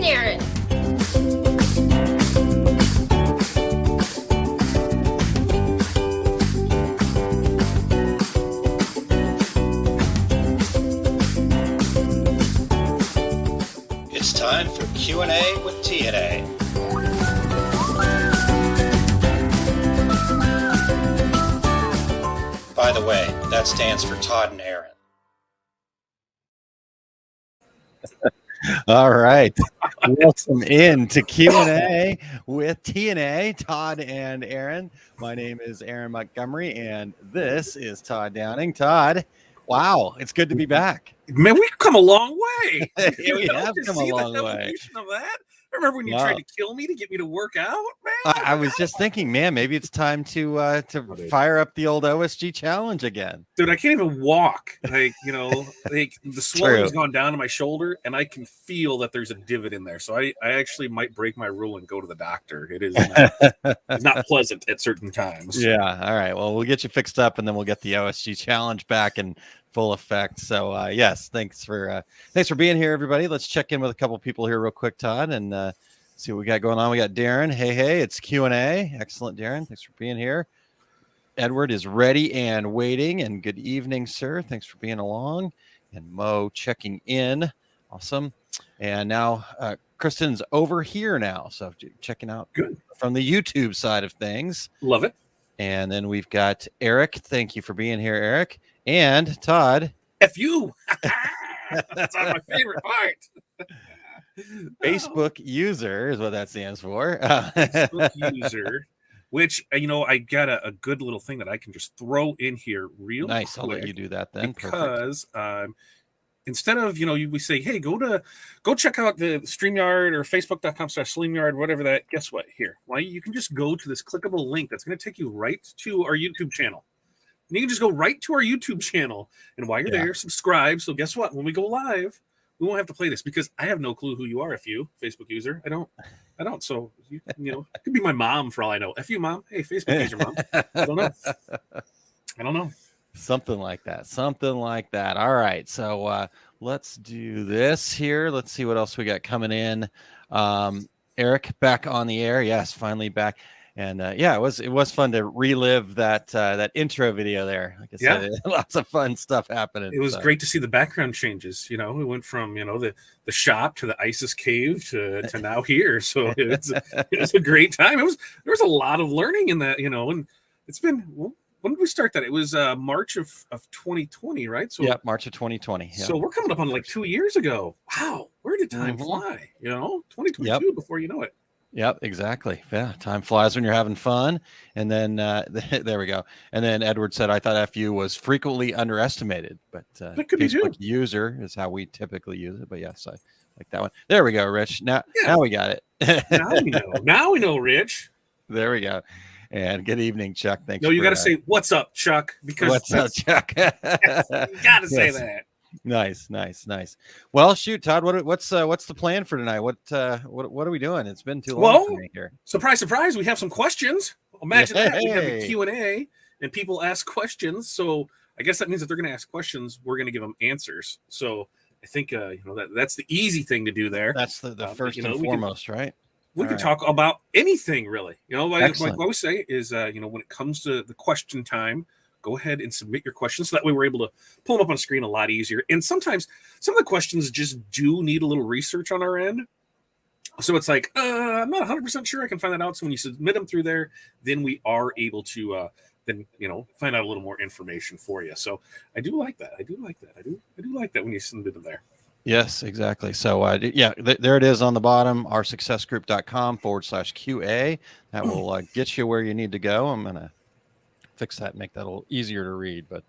and Aaron. It's time for Q&A with T&A. By the way, that stands for Todd and Aaron. All right. Welcome in to Q&A with T&A, Todd and Aaron. My name is Aaron Montgomery, and this is Todd Downing. Todd, wow, it's good to be back. Man, we've come a long way. We have come a long way. Of that? I remember when you tried to kill me to get me to work out, man. I was just thinking, man, maybe it's time to fire up the old OSG challenge again. Dude, I can't even walk. Like, the swelling's gone down to my shoulder, and I can feel that there's a divot in there. So I actually might break my rule and go to the doctor. It is it's not pleasant at certain times. Yeah. All right. Well, we'll get you fixed up, and then we'll get the OSG challenge back in full effect. So yes, thanks for being here, everybody. Let's check in with a couple people here real quick, Todd, and see what we got going on. We got Darren. Hey, it's Q&A. Excellent, Darren. Thanks for being here. Edward is ready and waiting, and good evening, sir. Thanks for being along. And Mo checking in. Awesome. And now Kristen's over here now, so checking out good from the YouTube side of things. Love it. And then we've got Eric. Thank you for being here, Eric. And Todd. F you. That's my favorite part. Facebook user is what that stands for. Facebook user, which, I got a good little thing that I can just throw in here real nice. quick. I'll let you do that then. Because instead of, we say, hey, go check out the StreamYard or Facebook.com/StreamYard, whatever that, guess what? Here, you can just go to this clickable link that's going to take you right to our YouTube channel. And you can just go right to our YouTube channel. And while you're there, subscribe. So guess what? When we go live, we won't have to play this because I have no clue who you are. If you Facebook user, I don't. So it could be my mom for all I know. F you, mom. Hey, Facebook user, mom. I don't know. Something like that. All right. So let's do this here. Let's see what else we got coming in. Eric back on the air. Yes, finally back. And it was fun to relive that intro video there. Like I said, lots of fun stuff happening. It was great to see the background changes. We went from the shop to the ISIS cave to now here. So it was a great time. There was a lot of learning in that. And it's been. When did we start that? It was March of 2020, right? So March of 2020. Yeah. So we're coming up on like 2 years ago. Wow, where did time fly? 2022 before you know it. Yep, exactly. Yeah, time flies when you're having fun. And then there we go. And then Edward said, I thought FU was frequently underestimated, but that could Facebook user is how we typically use it. But yes, I like that one. There we go, Rich. Now we got it. Now we know. Now we know, Rich. There we go. And good evening, Chuck. Thanks. No, you got to say, what's up, Chuck? Because what's up, Chuck? You got to say that. Nice. Well, shoot, Todd, what's the plan for tonight? What are we doing? It's been too long for me here. Surprise, we have some questions. Imagine that. We have a Q&A and people ask questions. So I guess that means that they're going to ask questions. We're going to give them answers. So I think that's the easy thing to do there. That's the first and foremost, right? We can talk about anything, really. Like what we say is, when it comes to the question time, go ahead and submit your questions. So that way we're able to pull them up on screen a lot easier. And sometimes some of the questions just do need a little research on our end. So it's like, I'm not 100% sure I can find that out. So when you submit them through there, then we are able to find out a little more information for you. So I do like that. I do like that when you submit them there. Yes, exactly. So there it is on the bottom, oursuccessgroup.com/QA. That will get you where you need to go. I'm going to fix that, make that a little easier to read. But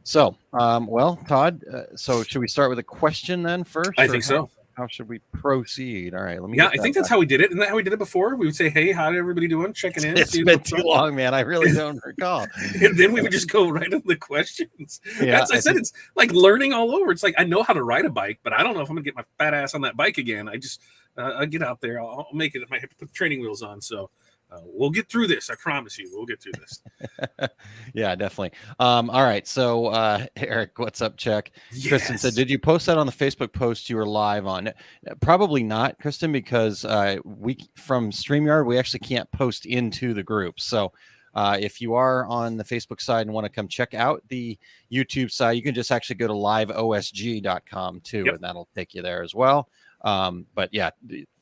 so, Todd, so should we start with a question then first? I think so. How should we proceed? All right, let me. Yeah, I think that's how we did it. Isn't that how we did it before? We would say, "Hey, how did everybody doing?" Checking in. It's been too long, man. I really don't recall. And then we would just go right into the questions. Yeah, as I said, it's like learning all over. It's like I know how to ride a bike, but I don't know if I'm gonna get my fat ass on that bike again. I just I get out there. I'll make it if I have to put training wheels on. So We'll get through this. I promise you, we'll get through this. Yeah, definitely. All right. So, Eric, what's up, Check? Yes. Kristen said, did you post that on the Facebook post you were live on? Probably not, Kristen, because we from StreamYard, we actually can't post into the group. So if you are on the Facebook side and want to come check out the YouTube side, you can just actually go to liveosg.com too, Yep. and that'll take you there as well. But yeah,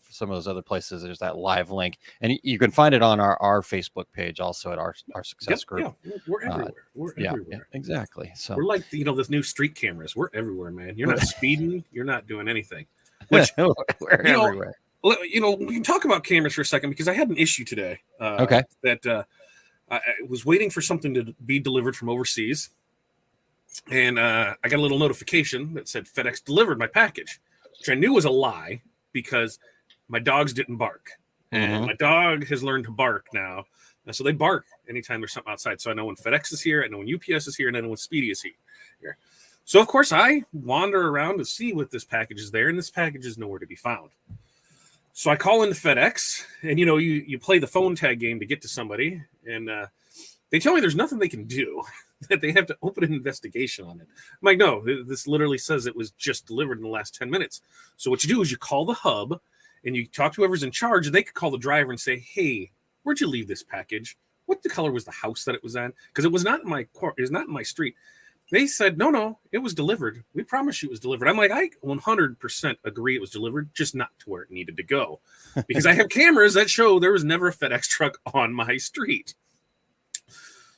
some of those other places, there's that live link, and you can find it on our Facebook page also at our success group. Yeah, we're everywhere. We're everywhere. Yeah, exactly. So we're like this new street cameras. We're everywhere, man. You're not speeding. You're not doing anything. Which we're everywhere. We can talk about cameras for a second because I had an issue today. Okay. That I was waiting for something to be delivered from overseas, and I got a little notification that said FedEx delivered my package, which I knew was a lie because my dogs didn't bark. And my dog has learned to bark now. And so they bark anytime there's something outside. So I know when FedEx is here, I know when UPS is here, and I know when Speedy is here. So, of course, I wander around to see what this package is there, and this package is nowhere to be found. So I call into FedEx, and, you play the phone tag game to get to somebody, and they tell me there's nothing they can do, that they have to open an investigation on it. I'm like, no, this literally says it was just delivered in the last 10 minutes. So what you do is you call the hub, and you talk to whoever's in charge, and they could call the driver and say, hey, where'd you leave this package? What the color was the house that it was on? Because it was not in my street. They said, no, it was delivered. We promise you it was delivered. I'm like, I 100% agree it was delivered, just not to where it needed to go. Because I have cameras that show there was never a FedEx truck on my street.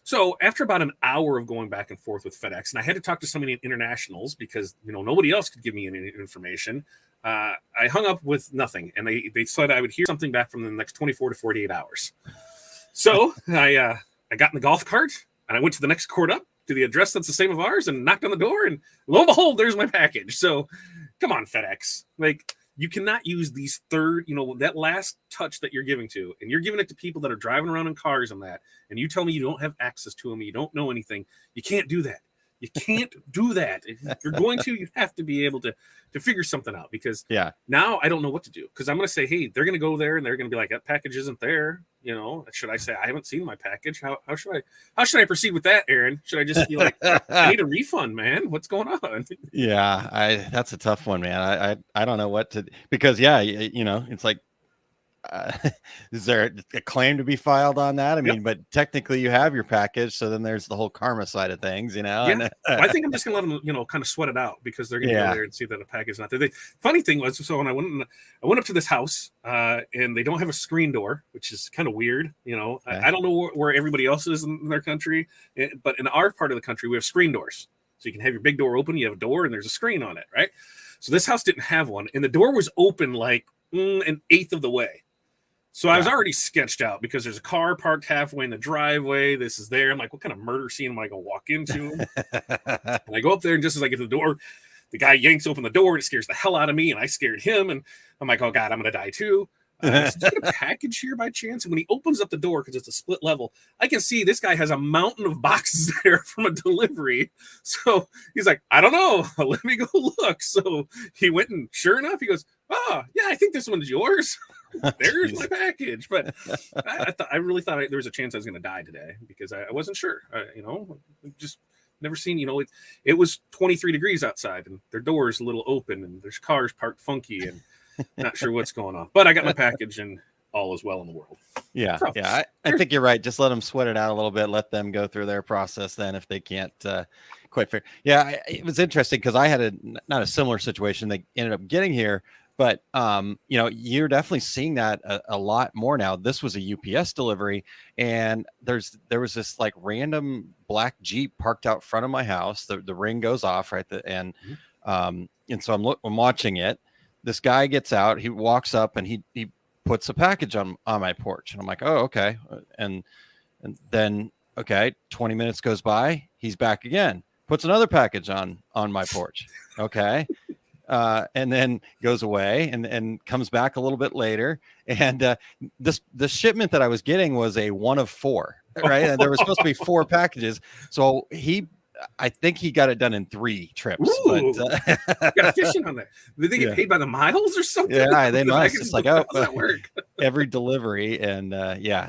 So after about an hour of going back and forth with FedEx, and I had to talk to somebody in internationals because, nobody else could give me any information, I hung up with nothing. And they said I would hear something back from them in the next 24 to 48 hours. So I got in the golf cart, and I went to the next court up to the address that's the same of ours and knocked on the door, and lo and behold, there's my package. So come on, FedEx. Like, you cannot use these that last touch that you're giving to, and you're giving it to people that are driving around in cars and that, and you tell me you don't have access to them, you don't know anything. You can't do that. You can't do that. If you're going to, you have to be able to figure something out, because now I don't know what to do, because I'm going to say, hey, they're going to go there and they're going to be like, that package isn't there. Should I say I haven't seen my package? How should I proceed with that, Aaron? Should I just be like, I need a refund, man? What's going on? Yeah, that's a tough one, man. I don't know what to, because it's like, is there a claim to be filed on that? I mean, but technically you have your package, so then there's the whole karma side of things, And I think I'm just gonna let them, kind of sweat it out, because they're gonna go there and see that a package is not there. The funny thing was, so when I went up to this house, and they don't have a screen door, which is kind of weird. I don't know where everybody else is in their country, but in our part of the country, we have screen doors, so you can have your big door open. You have a door, and there's a screen on it, right? So this house didn't have one, and the door was open like an eighth of the way. So I was already sketched out, because there's a car parked halfway in the driveway. This is there. I'm like, what kind of murder scene am I going to walk into? And I go up there, and just as I get to the door, the guy yanks open the door, and it scares the hell out of me, and I scared him. And I'm like, oh, God, I'm going to die too. Is there a package here by chance? And when he opens up the door, because it's a split level, I can see this guy has a mountain of boxes there from a delivery. So he's like, I don't know. Let me go look. So he went, and sure enough, he goes, oh, yeah, I think this one's yours. There's my package. But I really thought there was a chance I was going to die today, because I wasn't sure. Just never seen, it was 23 degrees outside, and their door is a little open, and there's cars parked funky, and not sure what's going on. But I got my package, and all is well in the world. Yeah. So, I think you're right. Just let them sweat it out a little bit. Let them go through their process then, if they can't quite figure. Yeah, it was interesting, because I had not a similar situation. They ended up getting here. But, you're definitely seeing that a lot more now. This was a UPS delivery, and there was this like random black Jeep parked out front of my house. The ring goes off right and so I'm watching it. This guy gets out, he walks up, and he puts a package on my porch, and I'm like, oh, okay. And then, 20 minutes goes by, he's back again, puts another package on my porch. Okay. And then goes away and comes back a little bit later. And the shipment that I was getting was a 1 of 4, right? And there was supposed to be 4 packages. So I think he got it done in 3 trips. Ooh, but got fishing on that. Did they get paid by the miles or something? Yeah, they must. It's It's like, how does that work? every delivery. And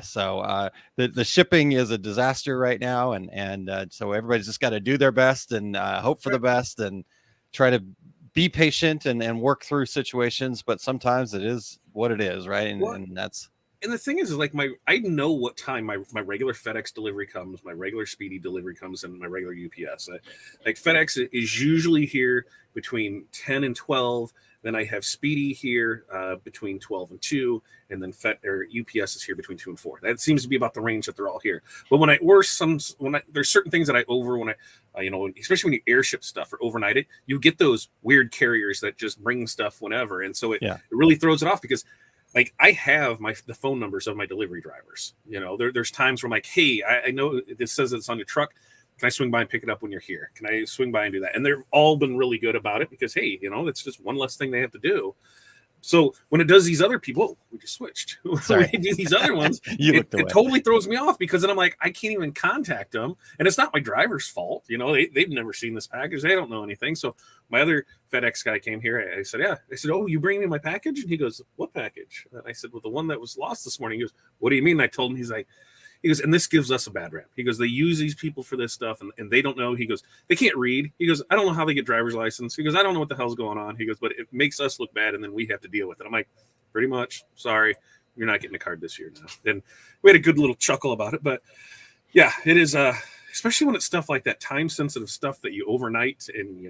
so the shipping is a disaster right now, and so everybody's just got to do their best and hope for the best and try to be patient and work through situations. But sometimes it is what it is, right? And that's. And the thing is like I know what time my regular FedEx delivery comes, my regular Speedy delivery comes, and my regular UPS. Like FedEx is usually here between 10 and 12. Then I have Speedy here between 12 and 2, and then UPS is here between 2 and 4. That seems to be about the range that they're all here. But when I order there's certain things that I especially when you airship stuff or overnight it, you get those weird carriers that just bring stuff whenever, and so it really throws it off because. Like I have the phone numbers of my delivery drivers. There's times where I'm like, hey, I know this says it's on your truck. Can I swing by and pick it up when you're here? Can I swing by and do that? And they've all been really good about it because, hey, it's just one less thing they have to do. So when it does these other people, we just switched. When they do these other ones, it totally throws me off because then I'm like, I can't even contact them. And it's not my driver's fault. They've never seen this package. They don't know anything. So my other FedEx guy came here. I said, yeah. I said, oh, you bringing me my package? And he goes, what package? And I said, well, the one that was lost this morning. He goes, what do you mean? And I told him, he goes, and this gives us a bad rap. He goes, they use these people for this stuff and they don't know. He goes, they can't read. He goes, I don't know how they get driver's license. He goes, I don't know what the hell's going on. He goes, but it makes us look bad and then we have to deal with it. I'm like, pretty much. Sorry, you're not getting a card this year now. And we had a good little chuckle about it. But yeah, it is, especially when it's stuff like that, time sensitive stuff that you overnight and,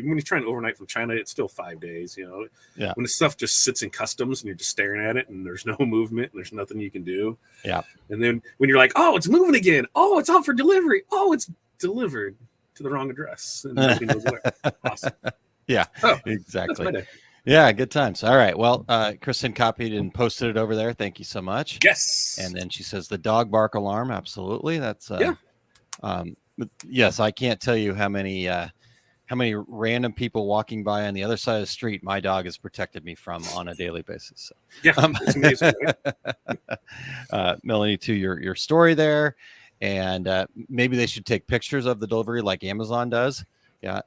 when you try and overnight from China, it's still 5 days, When the stuff just sits in customs and you're just staring at it and there's no movement and there's nothing you can do. Yeah. And then when you're like, oh, it's moving again. Oh, it's out for delivery. Oh, it's delivered to the wrong address. And nobody knows where. Awesome. Yeah, exactly. Yeah, good times. All right. Well, Kristen copied and posted it over there. Thank you so much. Yes. And then she says the dog bark alarm. Absolutely. That's yes, I can't tell you how many random people walking by on the other side of the street my dog has protected me from on a daily basis. So. Yeah, it's amazing. Melanie, to your story there, and maybe they should take pictures of the delivery like Amazon does. Yeah.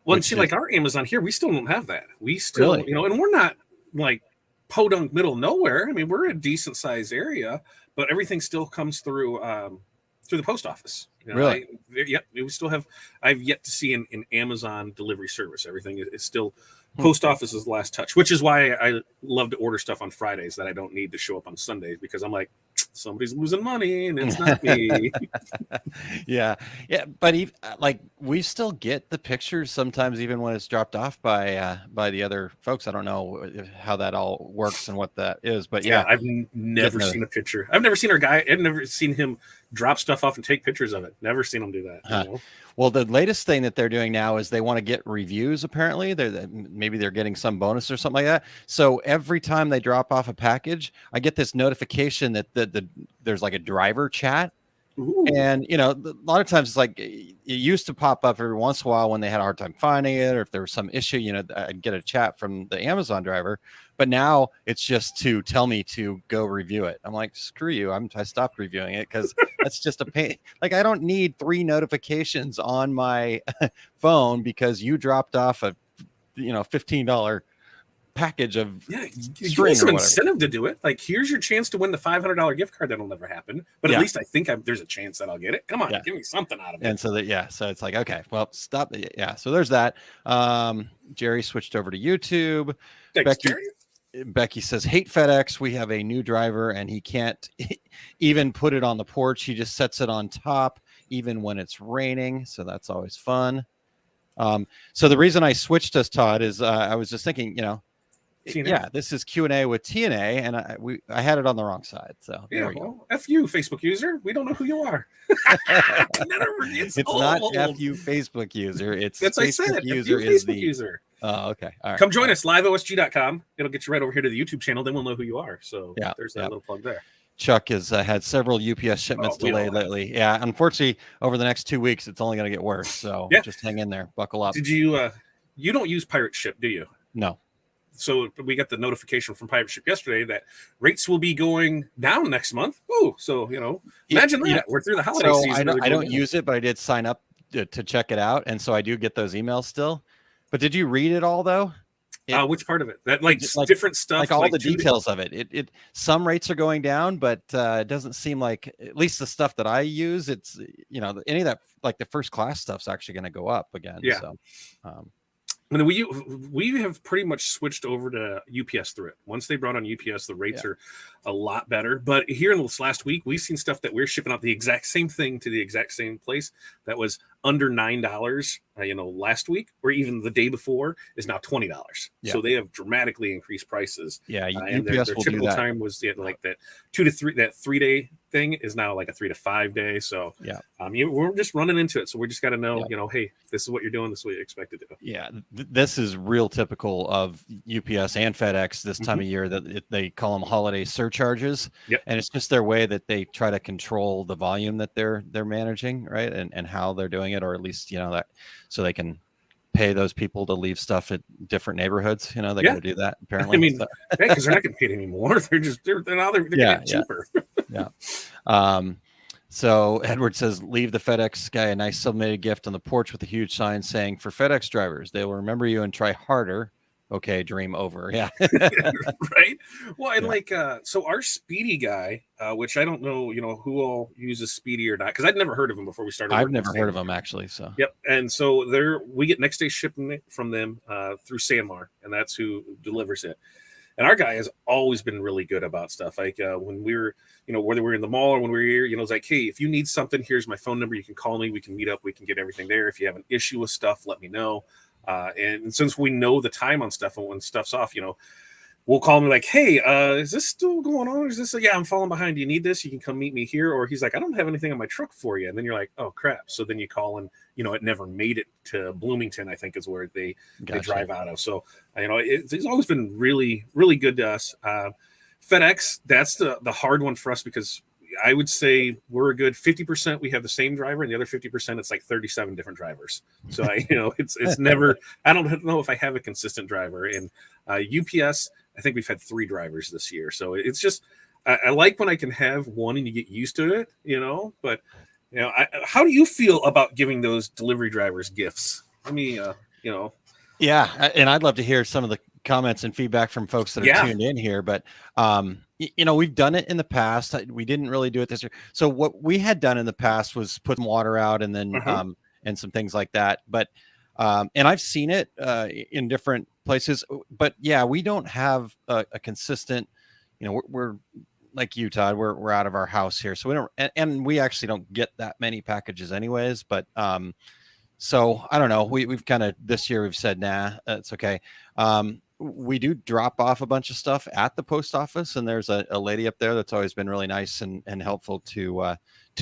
Well, and see, like our Amazon here, we still don't have that. We still, and we're not like podunk middle of nowhere. I mean, we're a decent sized area, but everything still comes through the post office. Really? We still have. I've yet to see an Amazon delivery service. Everything is still post office is the last touch, which is why I love to order stuff on Fridays that I don't need to show up on Sundays because I'm like, somebody's losing money and it's not me. yeah, but we still get the pictures sometimes, even when it's dropped off by the other folks. I don't know how that all works and what that is, but yeah, I've never seen a picture. I've never seen our guy. I've never seen him drop stuff off and take pictures of it. Never seen him do that. Well, the latest thing that they're doing now is they want to get reviews. Apparently, maybe they're getting some bonus or something like that. So every time they drop off a package, I get this notification that there's like a driver chat. Ooh. And a lot of times it's like it used to pop up every once in a while when they had a hard time finding it, or if there was some issue, I'd get a chat from the Amazon driver. But now it's just to tell me to go review it. I'm like, screw you. I stopped reviewing it because that's just a pain. Like, I don't need 3 notifications on my phone because you dropped off a $15 package of you need some incentive to do it. Like, here's your chance to win the $500 gift card. That'll never happen, but at least I think there's a chance that I'll get it. Come on, give me something out of it. And so so it's like, okay, well, stop. Yeah, so there's that. Jerry switched over to YouTube. Thanks, Jerry. Becky says, hate FedEx. We have a new driver and he can't even put it on the porch. He just sets it on top even when it's raining. So that's always fun. So the reason I switched us, Todd, is I was just thinking, this is Q&A with TNA, and I had it on the wrong side. So there we go. F you, Facebook user. We don't know who you are. It's not F you, Facebook user. It's that's Facebook I said. user F you, is Facebook user. Oh, okay. All right. Come join us, liveosg.com. It'll get you right over here to the YouTube channel. Then we'll know who you are. So there's that little plug there. Chuck has had several UPS shipments delayed lately. Yeah, unfortunately, over the next 2 weeks, it's only going to get worse. So just hang in there. Buckle up. Did you you don't use Pirate Ship, do you? No. So we got the notification from Pirate Ship yesterday that rates will be going down next month. Oh, so, imagine that. We're through the holiday season. I don't use it, but I did sign up to check it out. And so I do get those emails still. But did you read it all, though? Which part of it? That like different stuff, like all the details of it. It some rates are going down, but it doesn't seem like, at least the stuff that I use, it's any of that, like the first class stuff's actually going to go up again. Yeah. So, and we have pretty much switched over to UPS through it. Once they brought on UPS, the rates are a lot better. But here in this last week, we've seen stuff that we're shipping out the exact same thing to the exact same place that was under $9, last week, or even the day before, is now $20. Yeah. So they have dramatically increased prices. Yeah, and their typical time was like that 2 to 3, that 3-day thing is now like a 3 to 5 day. So we're just running into it. So we just got to know, hey, this is what you're doing. This is what you expect to do. Yeah, this is real typical of UPS and FedEx this time of year, that they call them holiday surcharges. Yep. And it's just their way that they try to control the volume that they're managing, right? And how they're doing it, or at least, that so they can pay those people to leave stuff at different neighborhoods. They're going to do that apparently. I mean, because they're not getting paid anymore. They're getting it cheaper. So Edward says, leave the FedEx guy a nice sublimated gift on the porch with a huge sign saying, for FedEx drivers, they will remember you and try harder. Okay, dream over. Yeah. Right. Well, and so our Speedy guy, which I don't know, who all uses Speedy or not, because I'd never heard of him before we started. I've never heard of him actually. So yep. And so we get next day shipping from them through Sanmar, and that's who delivers it. And our guy has always been really good about stuff. Like when we were, whether we're in the mall or when we're here, it's like, hey, if you need something, here's my phone number. You can call me. We can meet up. We can get everything there. If you have an issue with stuff, let me know. And since we know the time on stuff and when stuff's off, we'll call him like, hey, is this still going on? Is this I'm falling behind. Do you need this? You can come meet me here. Or he's like, I don't have anything on my truck for you. And then you're like, oh crap. So then you call and, it never made it to Bloomington, I think is where they drive out of. So, it's always been really, really good to us. FedEx, that's the hard one for us, because I would say we're a good 50%. We have the same driver, and the other 50%, it's like 37 different drivers. So it's never, I don't know if I have a consistent driver. And UPS, I think we've had 3 drivers this year. So it's just, I like when I can have one and you get used to it, but how do you feel about giving those delivery drivers gifts? I mean, Yeah. And I'd love to hear some of the comments and feedback from folks that are tuned in here, but we've done it in the past. We didn't really do it this year. So what we had done in the past was put some water out and then and some things like that. But and I've seen it in different places. But we don't have a consistent. We're like you, Todd. We're out of our house here, so we don't, and we actually don't get that many packages anyways. But so I don't know. We've kind of this year we've said, nah, it's okay. We do drop off a bunch of stuff at the post office, and there's a lady up there that's always been really nice and helpful to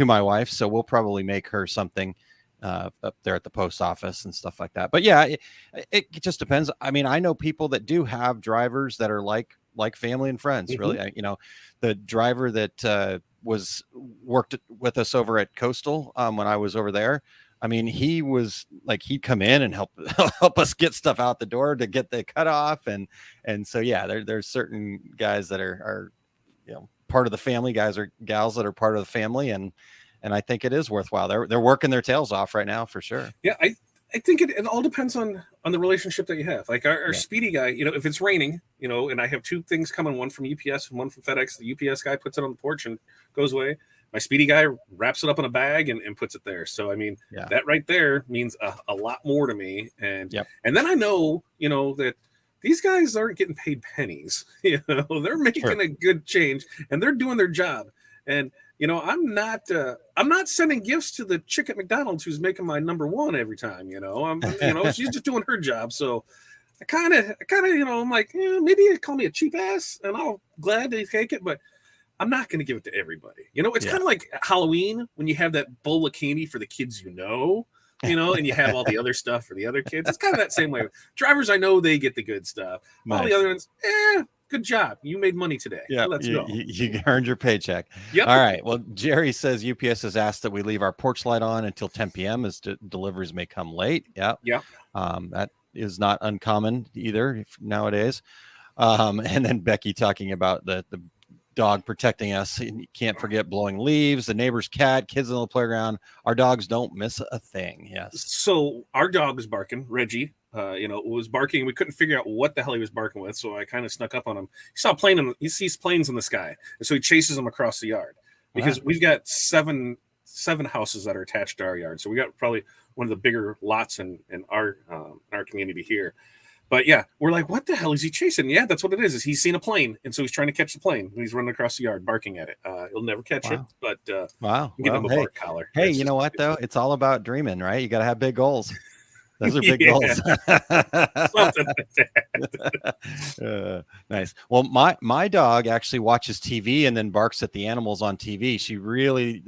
my wife. So we'll probably make her something up there at the post office and stuff like that. But it just depends. I mean, I know people that do have drivers that are like family and friends. Really, the driver that worked with us over at Postal when I was over there. I mean, he was like, he'd come in and help us get stuff out the door to get the cutoff. And so, there's certain guys that are part of the family, guys or gals that are part of the family. And I think it is worthwhile. They're working their tails off right now for sure. Yeah. I think it all depends on the relationship that you have. Like our Speedy guy, if it's raining, and I have 2 things coming, one from UPS and one from FedEx, the UPS guy puts it on the porch and goes away. My Speedy guy wraps it up in a bag and puts it there. So, I mean, that right there means a lot more to me. And then I know, that these guys aren't getting paid pennies. They're making a good change and they're doing their job. And, I'm not sending gifts to the chick at McDonald's who's making my number 1 every time, she's just doing her job. So I kind of, I'm like, maybe you call me a cheap ass and I'll gladly take it, but I'm not going to give it to everybody. It's kind of like Halloween when you have that bowl of candy for the kids, and you have all the other stuff for the other kids. It's kind of that same way. Drivers, I know they get the good stuff. Nice. All the other ones, good job. You made money today. Yeah, let's go. You earned your paycheck. Yep. All right. Well, Jerry says UPS has asked that we leave our porch light on until 10 p.m. as deliveries may come late. Yeah. Yeah. That is not uncommon either nowadays. And then Becky talking about the dog protecting us. And you can't forget blowing leaves, the neighbor's cat, kids on the playground. Our dogs don't miss a thing. Yes. So our dog is barking, Reggie. was barking. We couldn't figure out what the hell he was barking with, so I kind of snuck up on him. He sees planes in the sky, and so he chases them across the yard because we've got seven houses that are attached to our yard. So we got probably one of the bigger lots in our community here. But yeah, we're like, what the hell is he chasing? Yeah, that's what it is he's seen a plane, and so he's trying to catch the plane, and he's running across the yard barking at it. He'll never catch it, but give him a bark collar. Hey, you know what though? It's all about dreaming, right? You got to have big goals. Those are big goals. Something like that. Nice. Well, my dog actually watches TV and then barks at the animals on TV. She really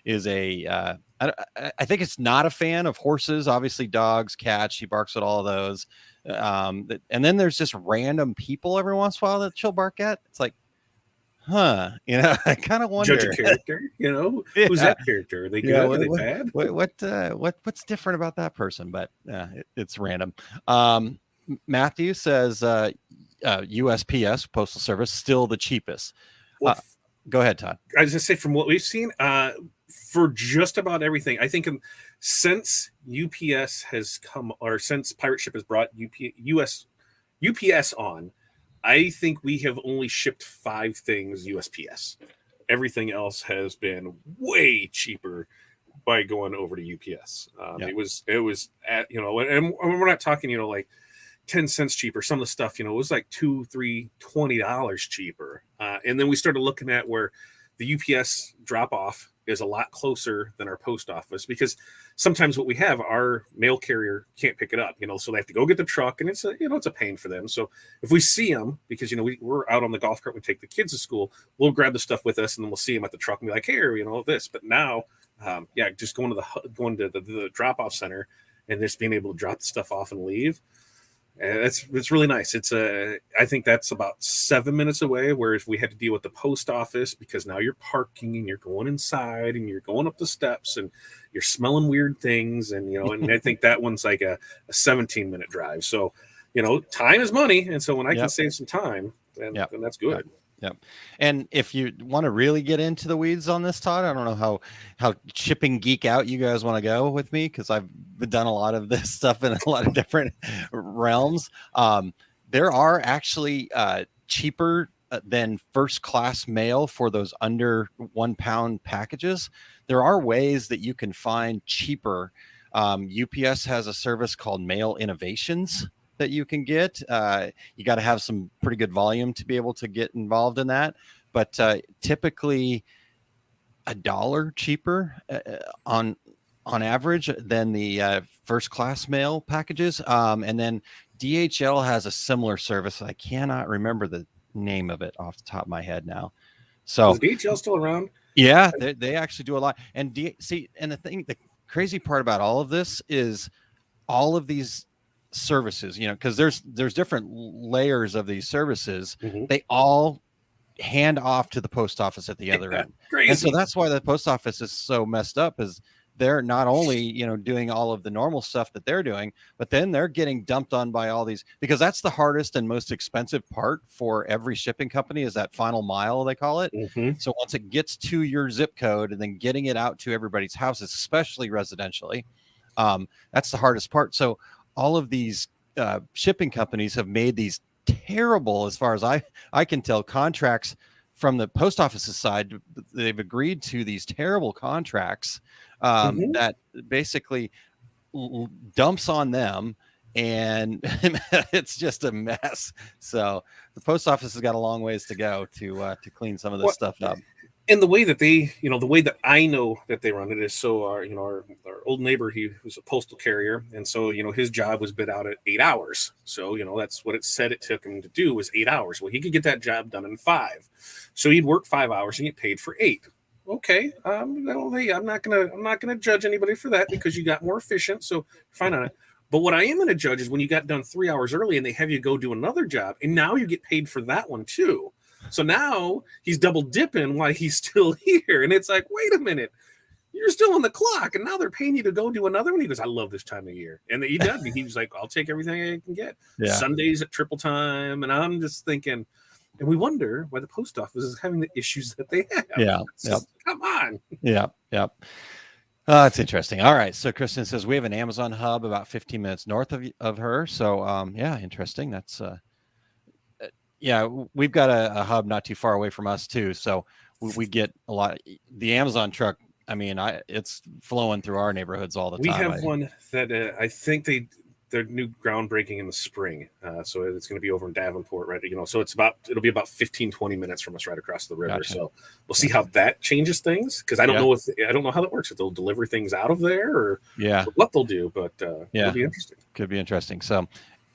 is a I think it's not a fan of horses. Obviously, dogs, cats. She barks at all of those. And then there's just random people every once in a while that she'll bark at. It's like, huh? I kind of wonder. Judge a character. Who's that character? Are they good? Are they bad? What's different about that person? But it's random. Matthew says USPS Postal Service still the cheapest. Well, go ahead, Todd. I was gonna say from what we've seen, for just about everything, I think since UPS has come, or since Pirate Ship has brought UPS on, I think we have only shipped 5 things USPS. Everything else has been way cheaper by going over to UPS. It was at, and we're not talking, like 10 cents cheaper. Some of the stuff, it was like $2, $3, $20 cheaper. And then we started looking at where the UPS drop off is a lot closer than our post office, because sometimes what we have, our mail carrier can't pick it up, so they have to go get the truck, and it's a pain for them. So if we see them, because we're out on the golf cart, we take the kids to school, we'll grab the stuff with us, and then we'll see them at the truck and be like, here, this. But now, just going to the drop off center and just being able to drop the stuff off and leave. And it's really nice. I think that's about 7 minutes away. Whereas we had to deal with the post office, because now you're parking and you're going inside and you're going up the steps and you're smelling weird things. And, and I think that one's like a 17-minute drive. So, time is money. And so when I can save some time, then that's good. Yep. And if you want to really get into the weeds on this, Todd, I don't know how shipping geek out you guys want to go with me, because I've done a lot of this stuff in a lot of different realms. There are actually cheaper than first class mail for those under 1 pound packages. There are ways that you can find cheaper. UPS has a service called Mail Innovations that you can get. You got to have some pretty good volume to be able to get involved in that, but typically $1 cheaper on average than the first class mail packages. And then DHL has a similar service. I cannot remember the name of it off the top of my head now. So is DHL still around? Yeah, they actually do a lot. And the crazy part about all of this is all of these services, because there's different layers of these services. Mm-hmm. They all hand off to the post office at the other end. Crazy. And so that's why the post office is so messed up, is they're not only doing all of the normal stuff that they're doing, but then they're getting dumped on by all these, because that's the hardest and most expensive part for every shipping company, is that final mile, they call it. Mm-hmm. So once it gets to your zip code and then getting it out to everybody's houses, especially residentially, that's the hardest part. So all of these shipping companies have made these terrible, as far as I can tell, contracts from the post office's side. They've agreed to these terrible contracts that basically dumps on them, and it's just a mess. So the post office has got a long ways to go to clean some of this stuff up. And the way that they, the way that I know that they run it is, so our old neighbor, he was a postal carrier, and so his job was bid out at 8 hours. So that's what it said it took him to do, was 8 hours. Well, he could get that job done in 5, so he'd work 5 hours and get paid for 8. Okay, hey, I'm not gonna judge anybody for that, because you got more efficient, so fine on it. But what I am going to judge is when you got done 3 hours early and they have you go do another job, and now you get paid for that one too. So now he's double dipping while he's still here. And it's like, wait a minute, you're still on the clock, and now they're paying you to go do another one. He goes, I love this time of year. And he does. He was like, I'll take everything I can get. Yeah. Sundays at triple time. And I'm just thinking, and we wonder why the post office is having the issues that they have. Yeah. Just, come on. Yeah. It's interesting. All right. So Kristen says we have an Amazon hub about 15 minutes north of her. So yeah, interesting. That's yeah, we've got a hub not too far away from us too. So we get a lot. The Amazon truck. I mean, it's flowing through our neighborhoods all the We time. have one that I think they're new groundbreaking in the spring. So it's going to be over in Davenport, right? So it'll be about 15, 20 minutes from us right across the river. Gotcha. So we'll see how that changes things. Cause I don't know how that works. If they'll deliver things out of there or what they'll do, but it'll be interesting. Could be interesting. So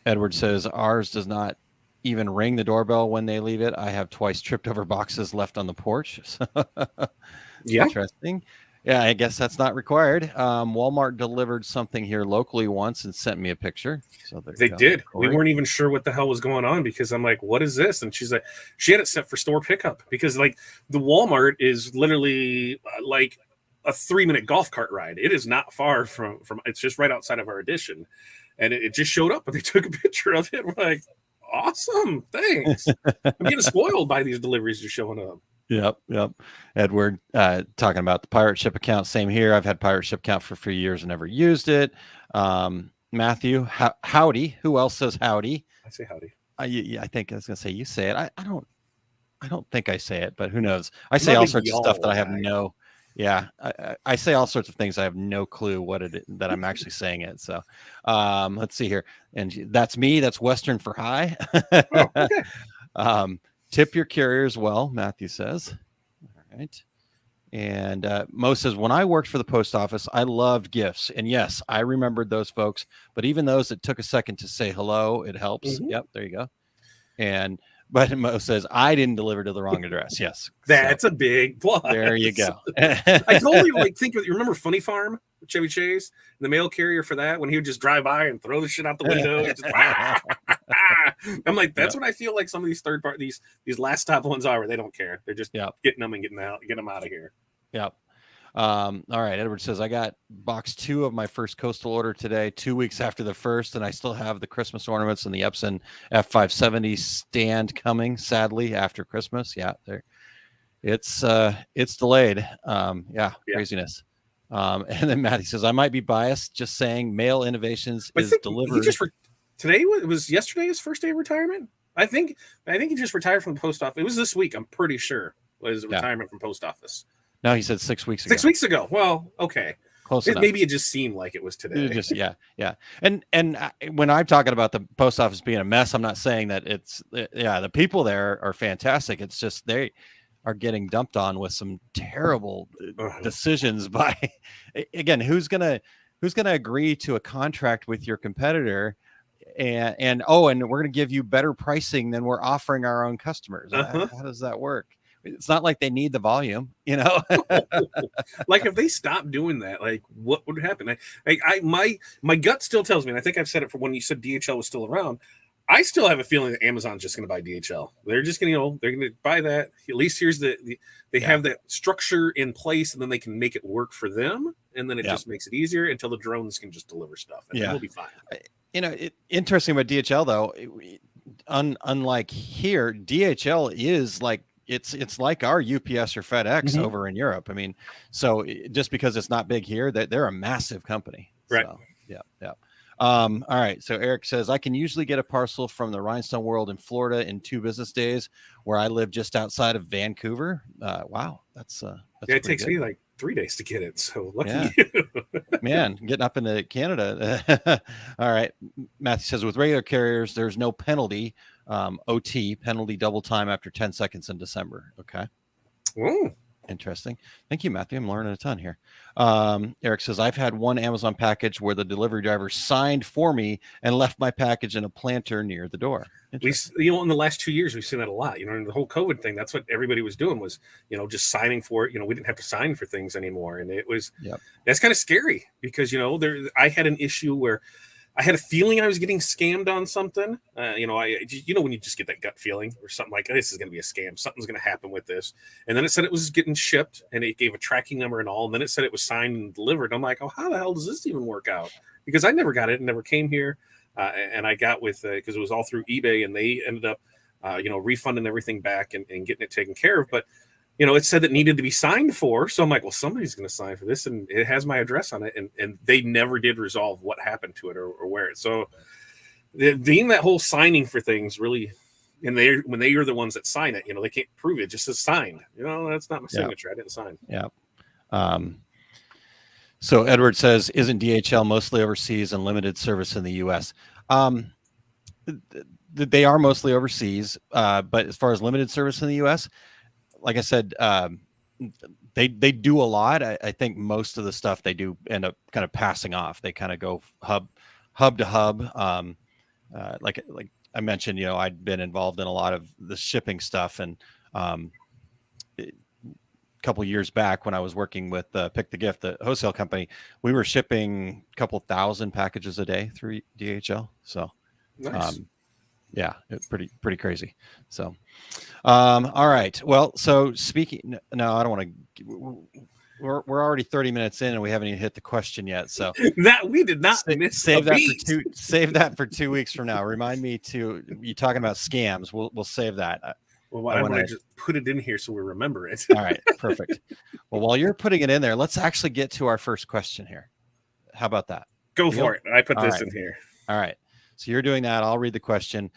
Edward says ours does not even ring the doorbell when they leave it. I have twice tripped over boxes left on the porch. So yeah. Interesting. Yeah, I guess that's not required. Walmart delivered something here locally once and sent me a picture. So they did. We weren't even sure what the hell was going on because I'm like, what is this? And she's like, she had it set for store pickup because like the Walmart is literally like a 3-minute golf cart ride. It is not far from it's just right outside of our addition. And it just showed up and they took a picture of it. We're like, awesome. Thanks. I'm getting spoiled by these deliveries just showing up. Yep. Edward talking about the pirate ship account. Same here. I've had pirate ship account for a few years and never used it. Matthew, howdy. Who else says howdy? I say howdy. I think I was gonna say you say it. I don't think I say it, but who knows? I say all sorts of stuff that I have no. Yeah, I say all sorts of things. I have no clue that I'm actually saying it. So let's see here. And that's me. That's Western for hi. Oh, okay. Tip your carriers well, Matthew says. All right. And Mo says, when I worked for the post office, I loved gifts. And yes, I remembered those folks. But even those that took a second to say hello, it helps. Mm-hmm. Yep, there you go. But Mo says, I didn't deliver to the wrong address. Yes. That's a big plus. There you go. I totally think of, you remember Funny Farm with Chevy Chase, the mail carrier for that, when he would just drive by and throw the shit out the window. And just, I'm like, that's what I feel like some of these third party, these last stop ones are, where they don't care. They're just getting them and getting them out of here. Yep. All right. Edward says, I got box 2 of my first Coastal order today, 2 weeks after the first, and I still have the Christmas ornaments and the Epson F570 stand coming, sadly, after Christmas. Yeah, there. It's delayed. Craziness. And then Matty says, I might be biased, just saying mail innovations is delivered. Today was yesterday his first day of retirement. I think he just retired from the post office. It was this week, I'm pretty sure, was retirement from post office. No, he said 6 weeks ago. 6 weeks ago. Well, okay. Close enough. Maybe it just seemed like it was today. Yeah. And when I'm talking about the post office being a mess, I'm not saying that it's the people there are fantastic. It's just they are getting dumped on with some terrible decisions by, again, who's gonna agree to a contract with your competitor and we're gonna give you better pricing than we're offering our own customers. How does that work? It's not like they need the volume, Like if they stopped doing that, like what would happen? My gut still tells me, and I think I've said it for when you said DHL was still around. I still have a feeling that Amazon's just going to buy DHL. They're just going to, they're going to buy that. At least here's they have that structure in place, and then they can make it work for them, and then it just makes it easier until the drones can just deliver stuff, and then we'll be fine. Interesting about DHL though, unlike here, DHL is like. It's like our UPS or FedEx over in Europe. I mean, so just because it's not big here, they're a massive company. Right. So, yeah. All right. So Eric says, I can usually get a parcel from the Rhinestone World in Florida in 2 business days, where I live just outside of Vancouver. Wow. That's it takes me like 3 days to get it. So lucky you. Man, getting up into Canada. All right. Matthew says, with regular carriers, there's no penalty. OT, penalty double time after 10 seconds in December. Okay. Ooh. Interesting. Thank you, Matthew. I'm learning a ton here. Eric says, I've had one Amazon package where the delivery driver signed for me and left my package in a planter near the door. In the last 2 years, we've seen that a lot. In the whole COVID thing, that's what everybody was doing was, just signing for it. We didn't have to sign for things anymore. And it was, that's kind of scary because, I had an issue where I had a feeling I was getting scammed on something. When you just get that gut feeling or something like, this is going to be a scam. Something's going to happen with this. And then it said it was getting shipped and it gave a tracking number and all. And then it said it was signed and delivered. I'm like, oh, how the hell does this even work out? Because I never got it and never came here. And I got with, because it was all through eBay and they ended up, refunding everything back and getting it taken care of. But it said that needed to be signed for. So I'm like, well, somebody's going to sign for this, and it has my address on it, and they never did resolve what happened to it or where it. So being that whole signing for things really, and when they are the ones that sign it, they can't prove it. Just as signed. That's not my signature. I didn't sign. Yeah. So Edward says, isn't DHL mostly overseas and limited service in the U.S.? They are mostly overseas, but as far as limited service in the U.S., like I said, they do a lot. I think most of the stuff they do end up kind of passing off. They kind of go hub to hub. Like I mentioned, I'd been involved in a lot of the shipping stuff, and couple years back when I was working with Pick the Gift, the wholesale company, we were shipping a couple thousand packages a day through DHL. So, nice. Yeah, it's pretty crazy. So, all right. Well, so speaking, no, I don't want to. We're already 30 minutes in and we haven't even hit the question yet. So that we did not save that for 2 weeks from now. Remind me to you talking about scams. We'll save that. Well, why don't I just put it in here so we remember it? All right, perfect. Well, while you're putting it in there, let's actually get to our first question here. How about that? Go for it. I put this in here. All right. So you're doing that. I'll read the question.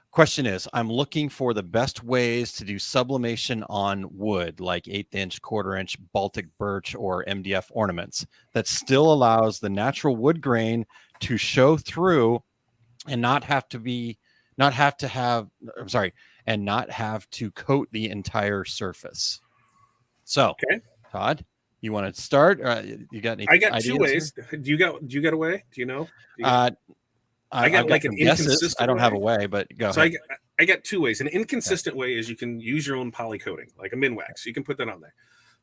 Question is, I'm looking for the best ways to do sublimation on wood, like 1/8 inch, 1/4 inch Baltic birch or MDF ornaments that still allows the natural wood grain to show through and not have to coat the entire surface. So, okay. Todd, you want to start? You got any? I got two ways. Here? Do you got a way? Do you know? I got like an inconsistent. I don't have a way, but go ahead. I got two ways. An inconsistent way is you can use your own poly coating, like a min wax. You can put that on there.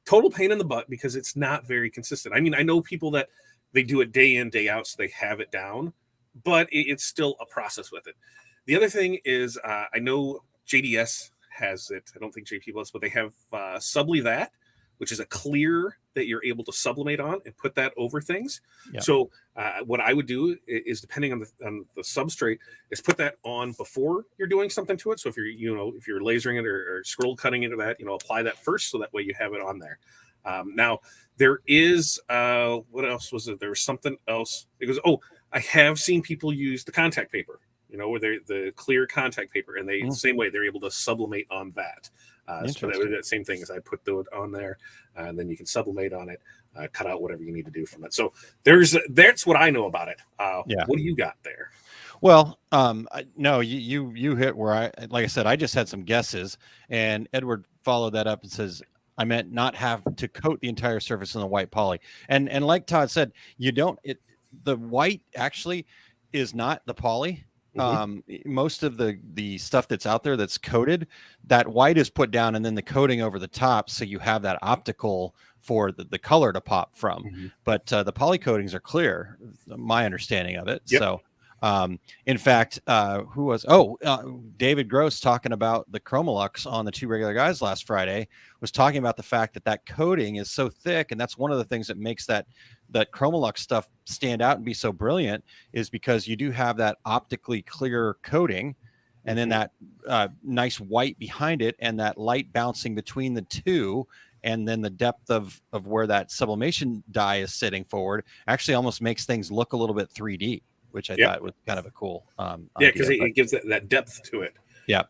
Total pain in the butt because it's not very consistent. I mean, I know people that they do it day in, day out, so they have it down, but it's still a process with it. The other thing is I know JDS has it. I don't think JP Plus, but they have Subli that, which is a clear that you're able to sublimate on and put that over things. Yep. So what I would do is, depending on the substrate, is put that on before you're doing something to it. So if you're lasering it or scroll cutting into that, apply that first, so that way you have it on there. Now there is what else was it? There was something else. It goes, I have seen people use the contact paper, where they're the clear contact paper, and the same way they're able to sublimate on that. So that same thing as I put that on there, and then you can sublimate on it, cut out whatever you need to do from it. So that's what I know about it. What do you got there? Well, no, you hit where like I said, I just had some guesses, and Edward followed that up and says, I meant not have to coat the entire surface in the white poly. And like Todd said, the white actually is not the poly. Most of the stuff that's out there that's coated, that white is put down and then the coating over the top, so you have that optical for the color to pop from. But the poly coatings are clear, my understanding of it. Yep. So in fact, who was David Gross talking about the Chromolux on the Two Regular Guys last Friday, was talking about the fact that coating is so thick, and that's one of the things that makes that Chromolux stuff stand out and be so brilliant, is because you do have that optically clear coating, and then that nice white behind it, and that light bouncing between the two, and then the depth of where that sublimation die is sitting forward actually almost makes things look a little bit 3D, which I thought was kind of a cool because it gives that depth to it. Yeah.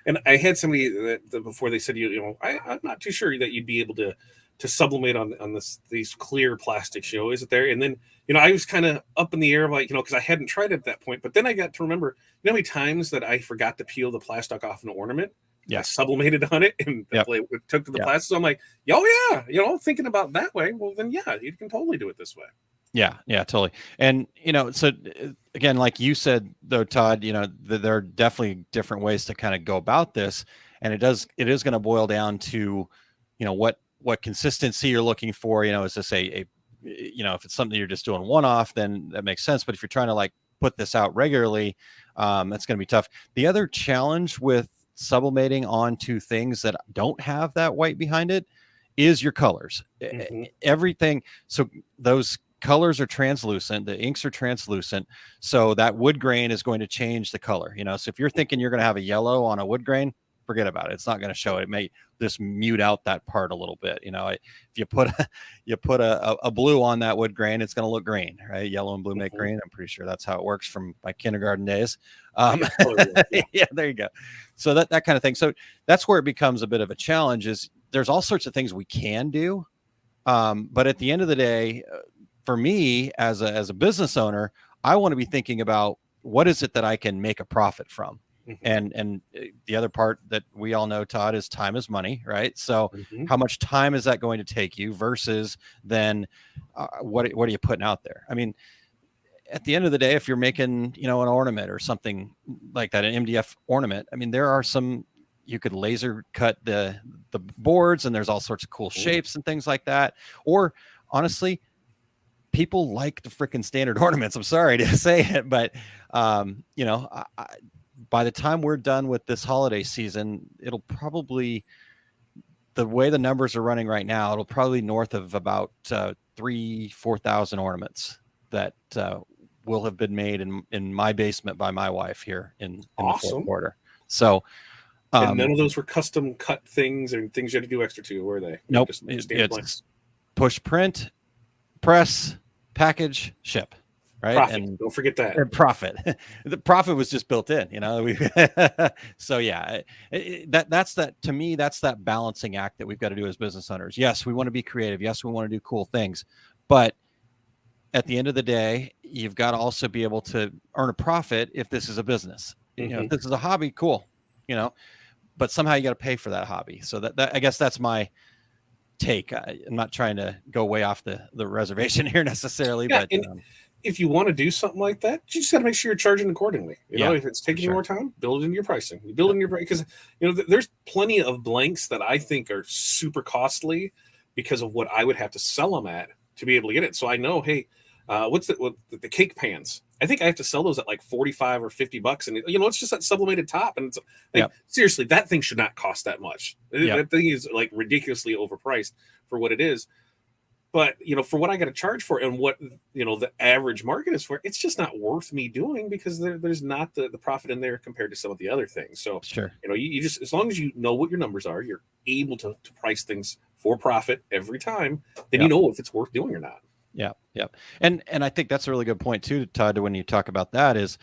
And I had somebody that before, they said, I'm not too sure that you'd be able to sublimate on these clear plastics. Is it there? And then I was kind of up in the air, like, because I hadn't tried it at that point. But then I got to remember, how many times that I forgot to peel the plastic off an ornament. I sublimated on it and took to the plastic. So I'm like, thinking about that way. Well, then you can totally do it this way. Yeah, totally. And so again, like you said though, Todd, there are definitely different ways to kind of go about this, and it is going to boil down to what consistency you're looking for. Is this if it's something you're just doing one-off, then that makes sense. But if you're trying to like put this out regularly, that's going to be tough. The other challenge with sublimating onto things that don't have that white behind it is your colors. Everything. So those colors are translucent, the inks are translucent, so that wood grain is going to change the color. So if you're thinking you're going to have a yellow on a wood grain, forget about it. It's not going to show it. It may just mute out that part a little bit. If you put a blue on that wood grain, it's going to look green, right? Yellow and blue make green. I'm pretty sure that's how it works from my kindergarten days. Yeah, there you go. So that kind of thing. So that's where it becomes a bit of a challenge. Is there's all sorts of things we can do, but at the end of the day, for me as a business owner, I want to be thinking about what is it that I can make a profit from. And the other part that we all know, Todd, is time is money, right? So how much time is that going to take you versus then what are you putting out there? I mean, at the end of the day, if you're making, an ornament or something like that, an MDF ornament, I mean, there are you could laser cut the boards, and there's all sorts of cool shapes and things like that. Or honestly, people like the freaking standard ornaments. I'm sorry to say it, but by the time we're done with this holiday season, it'll probably, the way the numbers are running right now, it'll probably north of about 4,000 ornaments that will have been made in my basement by my wife here in the fourth quarter. So, and none of those were custom cut things or things you had to do extra to, were they? Nope. It's push, print, press, package, ship. Right. Profit. And don't forget that. And profit. The profit was just built in, So yeah, that's to me, that's that balancing act that we've got to do as business owners. Yes, we want to be creative. Yes, we want to do cool things, but at the end of the day, you've got to also be able to earn a profit if this is a business. If this is a hobby, cool, but somehow you got to pay for that hobby. So that I guess that's my take. I'm not trying to go way off the reservation here necessarily, but if you want to do something like that, you just got to make sure you're charging accordingly. If it's taking you more time, build it in your pricing. You build in your price, because there's plenty of blanks that I think are super costly because of what I would have to sell them at to be able to get it. So I know, hey, what's the cake pans? I think I have to sell those at like $45 or $50, and it's just that sublimated top. And it's seriously, that thing should not cost that much. That thing is like ridiculously overpriced for what it is. But, for what I got to charge for and what, the average market is for, it's just not worth me doing because there's not the profit in there compared to some of the other things. So, sure. You just, as long as you know what your numbers are, you're able to price things for profit every time, then you know if it's worth doing or not. Yeah. Yeah. And I think that's a really good point too, Todd, when you talk about that is,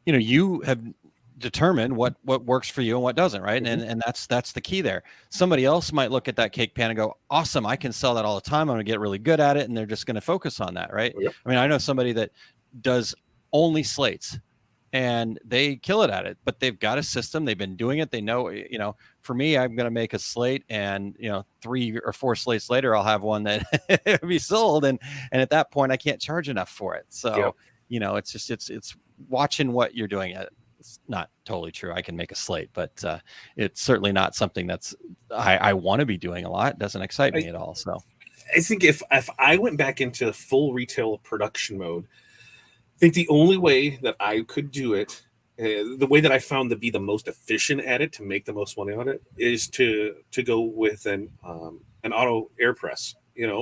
you have determine what works for you and what doesn't, right? And that's the key there. Somebody else might look at that cake pan and go, awesome, I can sell that all the time, I'm gonna get really good at it, and they're just going to focus on that, right? I mean, I know somebody that does only slates and they kill it at it, but they've got a system, they've been doing it, they know, for me, I'm going to make a slate, and 3 or 4 slates later I'll have one that be sold, and at that point I can't charge enough for it. So it's just it's watching what you're doing. It's not totally true. I can make a slate, but it's certainly not something that's I want to be doing a lot. It doesn't excite me at all. So I think if I went back into full retail production mode, I think the only way that I could do it, the way that I found to be the most efficient at it, to make the most money on it, is to go with an auto air press.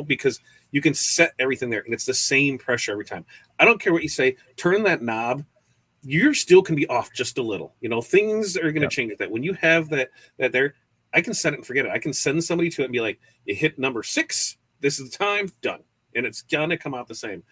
Because you can set everything there, and it's the same pressure every time. I don't care what you say. Turn that knob. You still can be off just a little. Things are going to change with that. When you have that there, I can set it and forget it. I can send somebody to it and be like, you hit number 6, this is the time, done. And it's going to come out the same.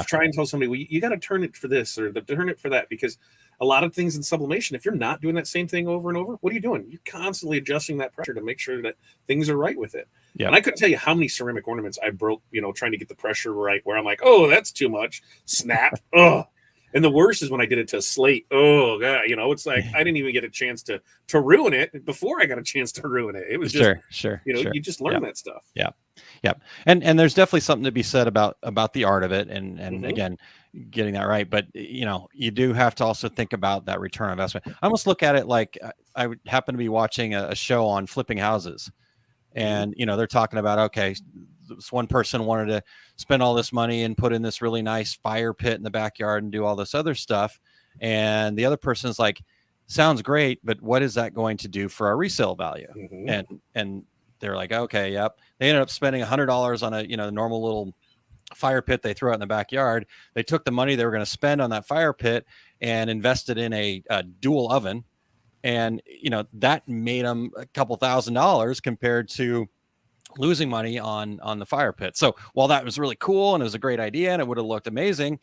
Try and tell somebody, well, you got to turn it for this or turn it for that, because a lot of things in sublimation, if you're not doing that same thing over and over, what are you doing? You're constantly adjusting that pressure to make sure that things are right with it. And I couldn't tell you how many ceramic ornaments I broke, trying to get the pressure right, where I'm like, oh, that's too much. Snap. Oh. And the worst is when I did it to a slate. Oh God, it's like I didn't even get a chance to ruin it before I got a chance to ruin it. It was just sure. You just learn that stuff. Yeah. And there's definitely something to be said about the art of it, and again, getting that right. But you do have to also think about that return on investment. I almost look at it like I would happen to be watching a show on flipping houses, and they're talking about, okay, this one person wanted to spend all this money and put in this really nice fire pit in the backyard and do all this other stuff. And the other person's like, sounds great, but what is that going to do for our resale value? And they're like, okay, yep. They ended up spending $100 on a, normal little fire pit they threw out in the backyard. They took the money they were going to spend on that fire pit and invested in a dual oven, And, that made them a couple $1,000s compared to losing money on the fire pit. So while that was really cool and it was a great idea and it would have looked amazing,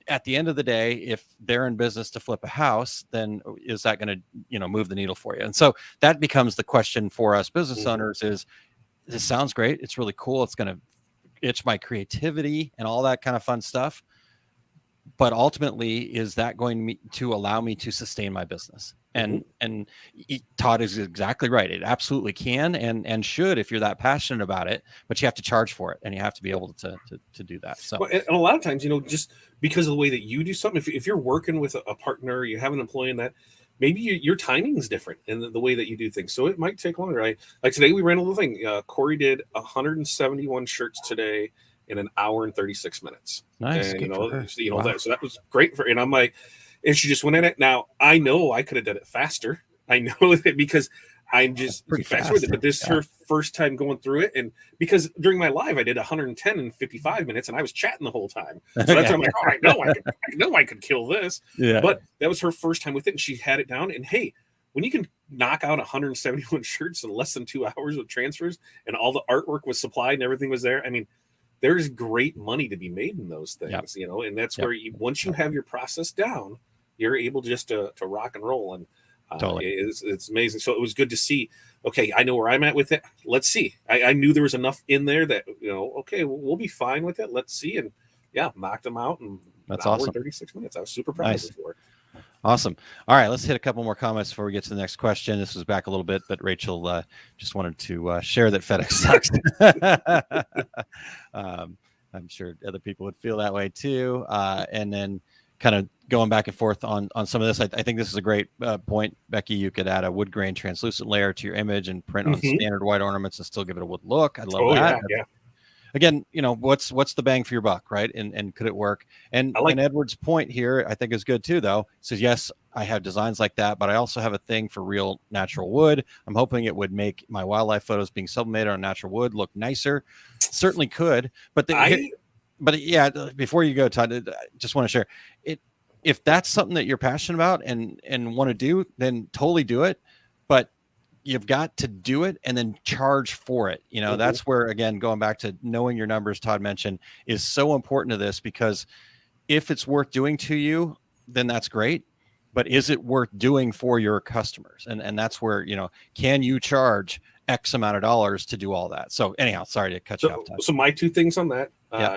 at the end of the day, if they're in business to flip a house, then is that going to, move the needle for you? And so that becomes the question for us business owners is, this sounds great. It's really cool. It's going to itch my creativity and all that kind of fun stuff. But ultimately, is that going to allow me to sustain my business? And Todd is exactly right. It absolutely can and should if you're that passionate about it, but you have to charge for it and you have to be able to do that. So, well, and a lot of times, just because of the way that you do something, if you're working with a partner, you have an employee in that, maybe your timing is different in the way that you do things. So it might take longer. Like today we ran a little thing. Corey did 171 shirts today in an hour and 36 minutes. Nice. And, wow. that was great and I'm like, and she just went in it. Now I know I could have done it faster. I know that because I'm just pretty fast with it, but this is her first time going through it. And because during my live, I did 110 in 55 minutes and I was chatting the whole time. So that's why I'm like, oh, I know I could kill this. Yeah. But that was her first time with it. And she had it down. And hey, when you can knock out 171 shirts in less than 2 hours with transfers and all the artwork was supplied and everything was there, I mean, there's great money to be made in those things, and that's where once you have your process down, you're able just to rock and roll. And totally. It's amazing. So it was good to see, okay, I know where I'm at with it. Let's see. I knew there was enough in there that, okay, we'll be fine with it. Let's see. And knocked them out in that's awesome. 36 minutes. I was super proud of it for it. Awesome. All right, let's hit a couple more comments before we get to the next question. This was back a little bit, but Rachel just wanted to share that FedEx sucks. I'm sure other people would feel that way too. And then kind of going back and forth on some of this, I think this is a great point, Becky. You could add a wood grain translucent layer to your image and print on standard white ornaments and still give it a wood look. I love that. Yeah. Again, what's the bang for your buck, right? And could it work? And Edward's point here, I think, is good too, though. He says, yes, I have designs like that, but I also have a thing for real natural wood. I'm hoping it would make my wildlife photos being sublimated on natural wood look nicer. Certainly could, but before you go, Todd, I just want to share it. If that's something that you're passionate about and want to do, then totally do it. But you've got to do it and then charge for it. That's where, again, going back to knowing your numbers, Todd mentioned, is so important to this, because if it's worth doing to you, then that's great. But is it worth doing for your customers? And that's where, can you charge X amount of dollars to do all that? So anyhow, sorry to cut you off, Todd. So my 2 things on that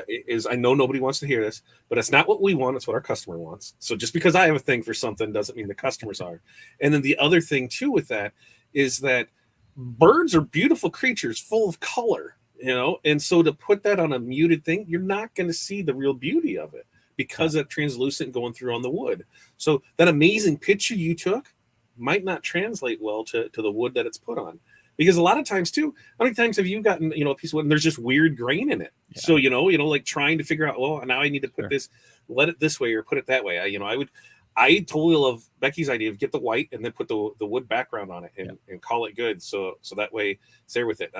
is, I know nobody wants to hear this, but it's not what we want. It's what our customer wants. So just because I have a thing for something doesn't mean the customers are. And then the other thing too with that is that birds are beautiful creatures full of color, and so to put that on a muted thing, you're not going to see the real beauty of it because of translucent going through on the wood. So that amazing picture you took might not translate well to the wood that it's put on. Because a lot of times too, how many times have you gotten, a piece of wood and there's just weird grain in it? Yeah. So, like trying to figure out, well, now I need to put this, let it this way or put it that way. I totally love Becky's idea of get the white and then put the wood background on it and call it good. So that way it's there with it.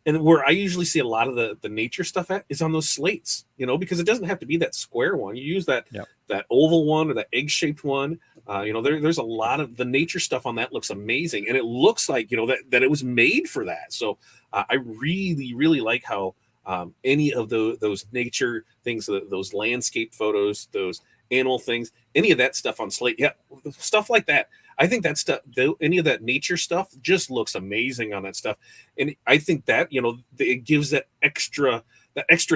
And where I usually see a lot of the nature stuff at is on those slates, because it doesn't have to be that square one. You use that oval one or that egg-shaped one. There's a lot of the nature stuff on that looks amazing. And it looks like, that it was made for that. So I really, really like how any of those nature things, those landscape photos, those animal things, any of that stuff on slate, stuff like that. I think that stuff, any of that nature stuff, just looks amazing on that stuff, and I think that it gives that extra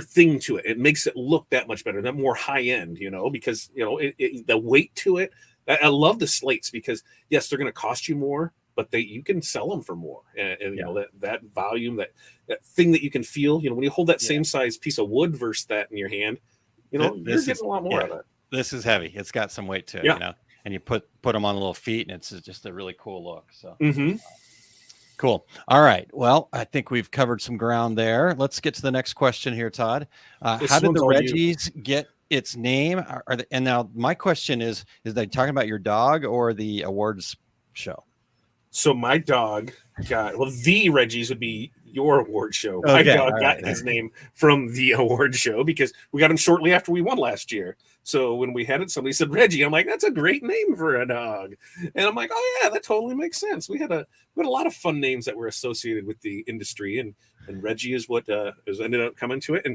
thing to it. It makes it look that much better, that more high end, because the weight to it. I love the slates because yes, they're going to cost you more, but you can sell them for more, and that volume, that thing that you can feel, when you hold that same size piece of wood versus that in your hand, you're getting a lot more of it. This is heavy. It's got some weight to it, and you put them on little feet, and it's just a really cool look. So cool. All right. Well, I think we've covered some ground there. Let's get to the next question here, Todd. How did the Reggies get its name? And now my question is they talking about your dog or the awards show? So my dog got, the Reggies would be your award show. My Okay, dog all got right. his name from the award show because we got him shortly after we won last year. So when we had it, somebody said Reggie. I'm like, that's a great name for a dog. And I'm like, oh yeah, that totally makes sense. We had a lot of fun names that were associated with the industry, and Reggie is what has ended up coming to it.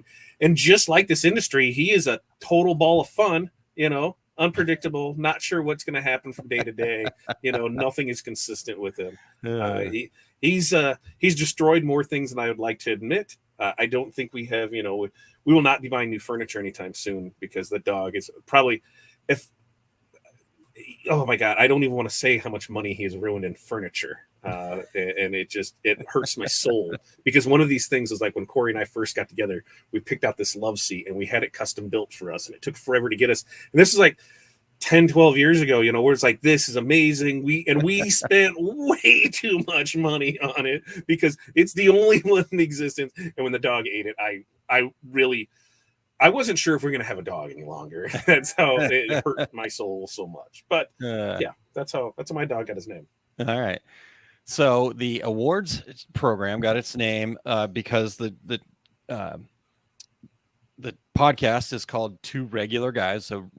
And just like this industry, he is a total ball of fun. Unpredictable, not sure what's going to happen from day to day. Nothing is consistent with him. He's destroyed more things than I would like to admit. I don't think we have, we will not be buying new furniture anytime soon because the dog is probably, oh my God, I don't even want to say how much money he has ruined in furniture. And it hurts my soul because one of these things is like when Corey and I first got together, we picked out this love seat and we had it custom built for us and it took forever to get us. And this is like 10, 12 years ago, where it's like, this is amazing. We spent way too much money on it because it's the only one in existence. And when the dog ate it, I wasn't sure if we're going to have a dog any longer. That's how it hurt my soul so much. But yeah, that's how my dog got his name. All right. So the awards program got its name because the podcast is called Two Regular Guys. So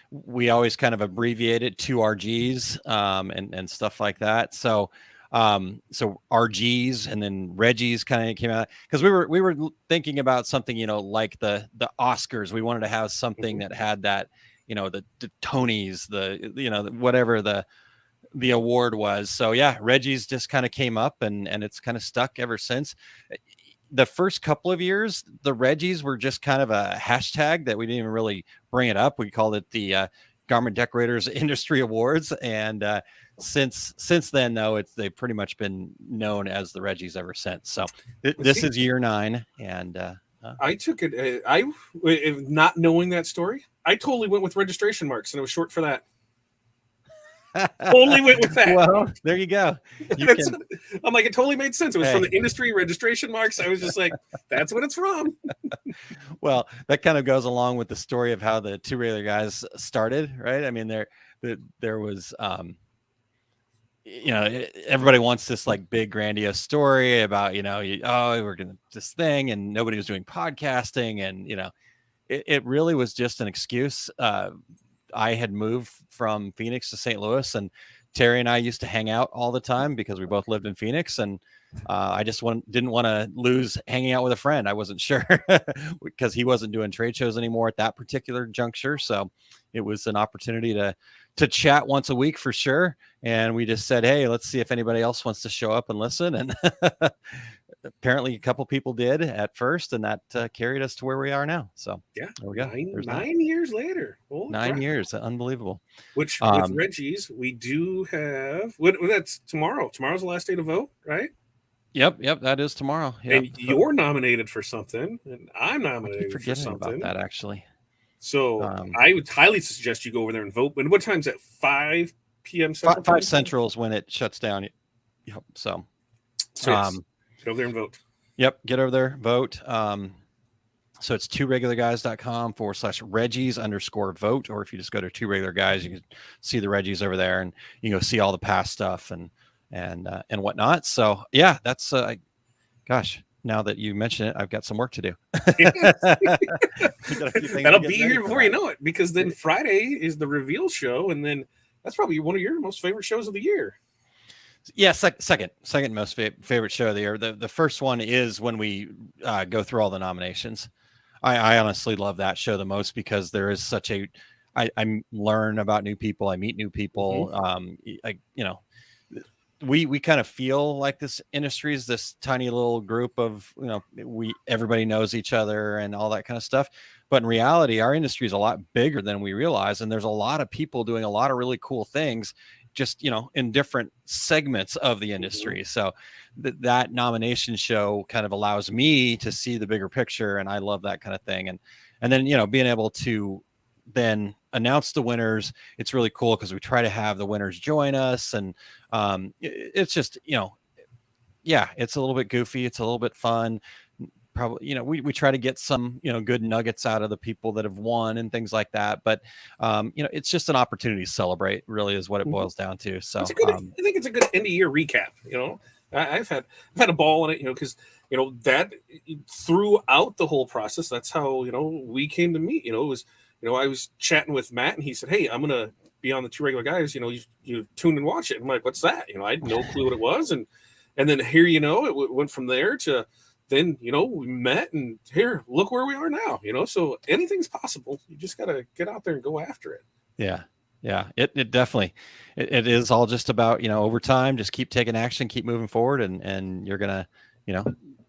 we always kind of abbreviate it to RGs and stuff like that. So RGs and then Reggie's kind of came out because we were thinking about something, like the Oscars. We wanted to have something that had that, the Tonys, whatever the award was. So yeah, Reggie's just kind of came up and it's kind of stuck ever since. The first couple of years, the Reggies were just kind of a hashtag that we didn't even really bring it up. We called it the Garment Decorators Industry Awards. And since then, though, they've pretty much been known as the Reggies ever since. So this is year 9. And I took it, not knowing that story, I totally went with registration marks and it was short for that. Totally went with that. Well, there you go. I'm like, it totally made sense. It was from the industry registration marks. I was just like, that's what it's from. Well, that kind of goes along with the story of how the Two Regular Guys started, right? I mean, there was, everybody wants this like big grandiose story about, we're going to this thing and nobody was doing podcasting. And, it really was just an excuse. I had moved from Phoenix to St. Louis, and Terry and I used to hang out all the time because we both lived in Phoenix. And I just didn't want to lose hanging out with a friend. I wasn't sure because he wasn't doing trade shows anymore at that particular juncture. So it was an opportunity to chat once a week for sure. And we just said, hey, let's see if anybody else wants to show up and listen. And apparently a couple people did at first, and that carried us to where we are now. So yeah, there we go. 9 years later. Holy 9 crap. years. Unbelievable. Which with Reggie's, we do have that's tomorrow. Tomorrow's the last day to vote, right? Yep, that is tomorrow. Yep. And you're nominated for something, and I'm nominated for something. About that actually. So I would highly suggest you go over there and vote. And what time's it? 5 p.m. Central? 5 Central is when it shuts down. Yep. So yes. Get over there and vote. Yep. Get over there, vote. So it's tworegularguys.com/Reggies_vote. Or if you just go to Two Regular Guys, you can see the Reggies over there and you can go see all the past stuff and whatnot. So yeah, that's gosh, now that you mention it, I've got some work to do. That'll be here before you know it, because then Friday is the reveal show, and then that's probably one of your most favorite shows of the year. Yeah, second most favorite show of the year. The first one is when we go through all the nominations. I honestly love that show the most because there is such I learn about new people. I meet new people. We kind of feel like this industry is this tiny little group of, everybody knows each other and all that kind of stuff. But in reality, our industry is a lot bigger than we realize. And there's a lot of people doing a lot of really cool things just, in different segments of the industry. So that nomination show kind of allows me to see the bigger picture. And I love that kind of thing. And then, being able to then announce the winners, it's really cool because we try to have the winners join us. And it's just, it's a little bit goofy. It's a little bit fun. Probably, we try to get some, good nuggets out of the people that have won and things like that. But, it's just an opportunity to celebrate, really is what it boils down to. So I think it's a good end of year recap. I've had a ball in it, because that throughout the whole process, that's how we came to meet. It was I was chatting with Matt, and he said, "Hey, I'm gonna be on the Two Regular Guys. You tune and watch it." I'm like, "What's that?" I had no clue what it was, and then here it went from there to then we met, and here look where we are now. So anything's possible. You just gotta get out there and go after it. Yeah. It definitely it is all just about over time, just keep taking action, keep moving forward, and you're gonna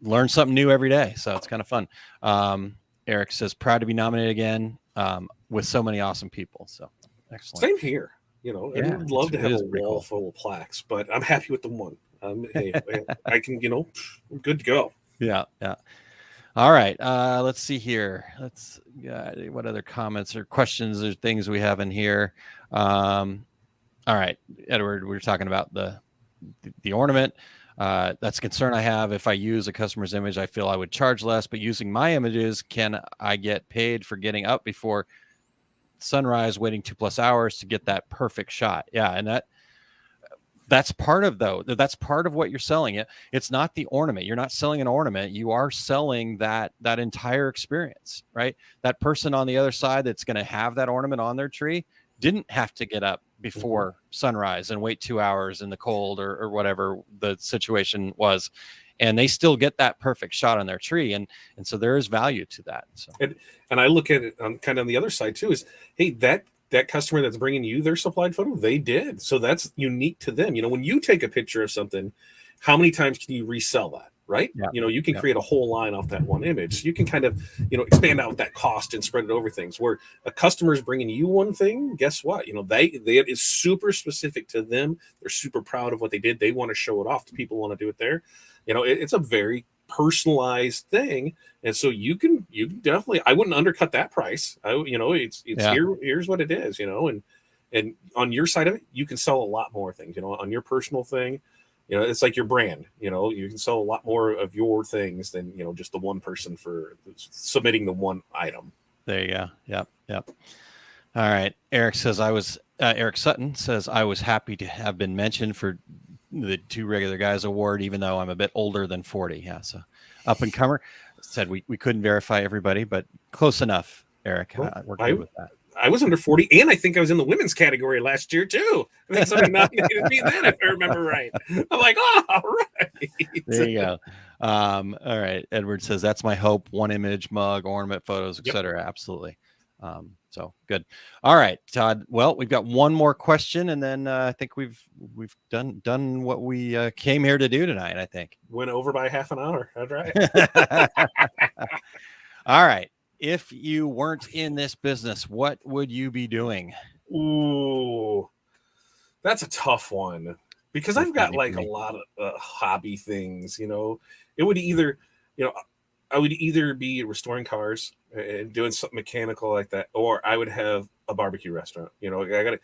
learn something new every day. So it's kind of fun. Eric says proud to be nominated again with so many awesome people. So excellent. Same here. I would love to have a wall full of plaques, but I'm happy with the one. Hey, I can I'm good to go. Yeah. All right. Let's see here. What other comments or questions or things we have in here? All right, Edward, we were talking about the ornament. That's a concern I have. If I use a customer's image, I feel I would charge less, but using my images, can I get paid for getting up before sunrise, waiting 2+ hours to get that perfect shot? Yeah. And that's part of what you're selling. It's not the ornament. You're not selling an ornament. You are selling that entire experience, right? That person on the other side that's going to have that ornament on their tree didn't have to get up before sunrise and wait 2 hours in the cold or whatever the situation was. And they still get that perfect shot on their tree. And so there is value to that. So. And I look at it kind of on the other side too, is, hey, that customer that's bringing you their supplied photo, they did. So that's unique to them. When you take a picture of something, how many times can you resell that? Right. Yeah. You can create a whole line off that one image. So you can kind of, expand out that cost and spread it over things. Where a customer is bringing you one thing, guess what? It is super specific to them. They're super proud of what they did. They want to show it off. The people want to do it there. It's a very personalized thing. And so you can definitely, I wouldn't undercut that price. Here's what it is, and on your side of it, you can sell a lot more things, on your personal thing. It's like your brand, you can sell a lot more of your things than, just the one person for submitting the one item. There you go. Yep. All right. Eric Sutton says, I was happy to have been mentioned for the Two Regular Guys award, even though I'm a bit older than 40. Yeah. So up and comer. Said we couldn't verify everybody, but close enough, Eric. We're good with that. I was under 40, and I think I was in the women's category last year too. I think somebody nominated me then, if I remember right. I'm like, oh, all right. There you go. All right. Edward says, that's my hope. One image, mug, ornament, photos, etc. Absolutely. So good. All right, Todd. Well, we've got one more question, and then I think we've done what we came here to do tonight. I think went over by half an hour. That's right. All right. If you weren't in this business, what would you be doing? Ooh, that's a tough one, because I've got like a lot of hobby things. It would either, I would either be restoring cars and doing something mechanical like that, or I would have a barbecue restaurant. I got to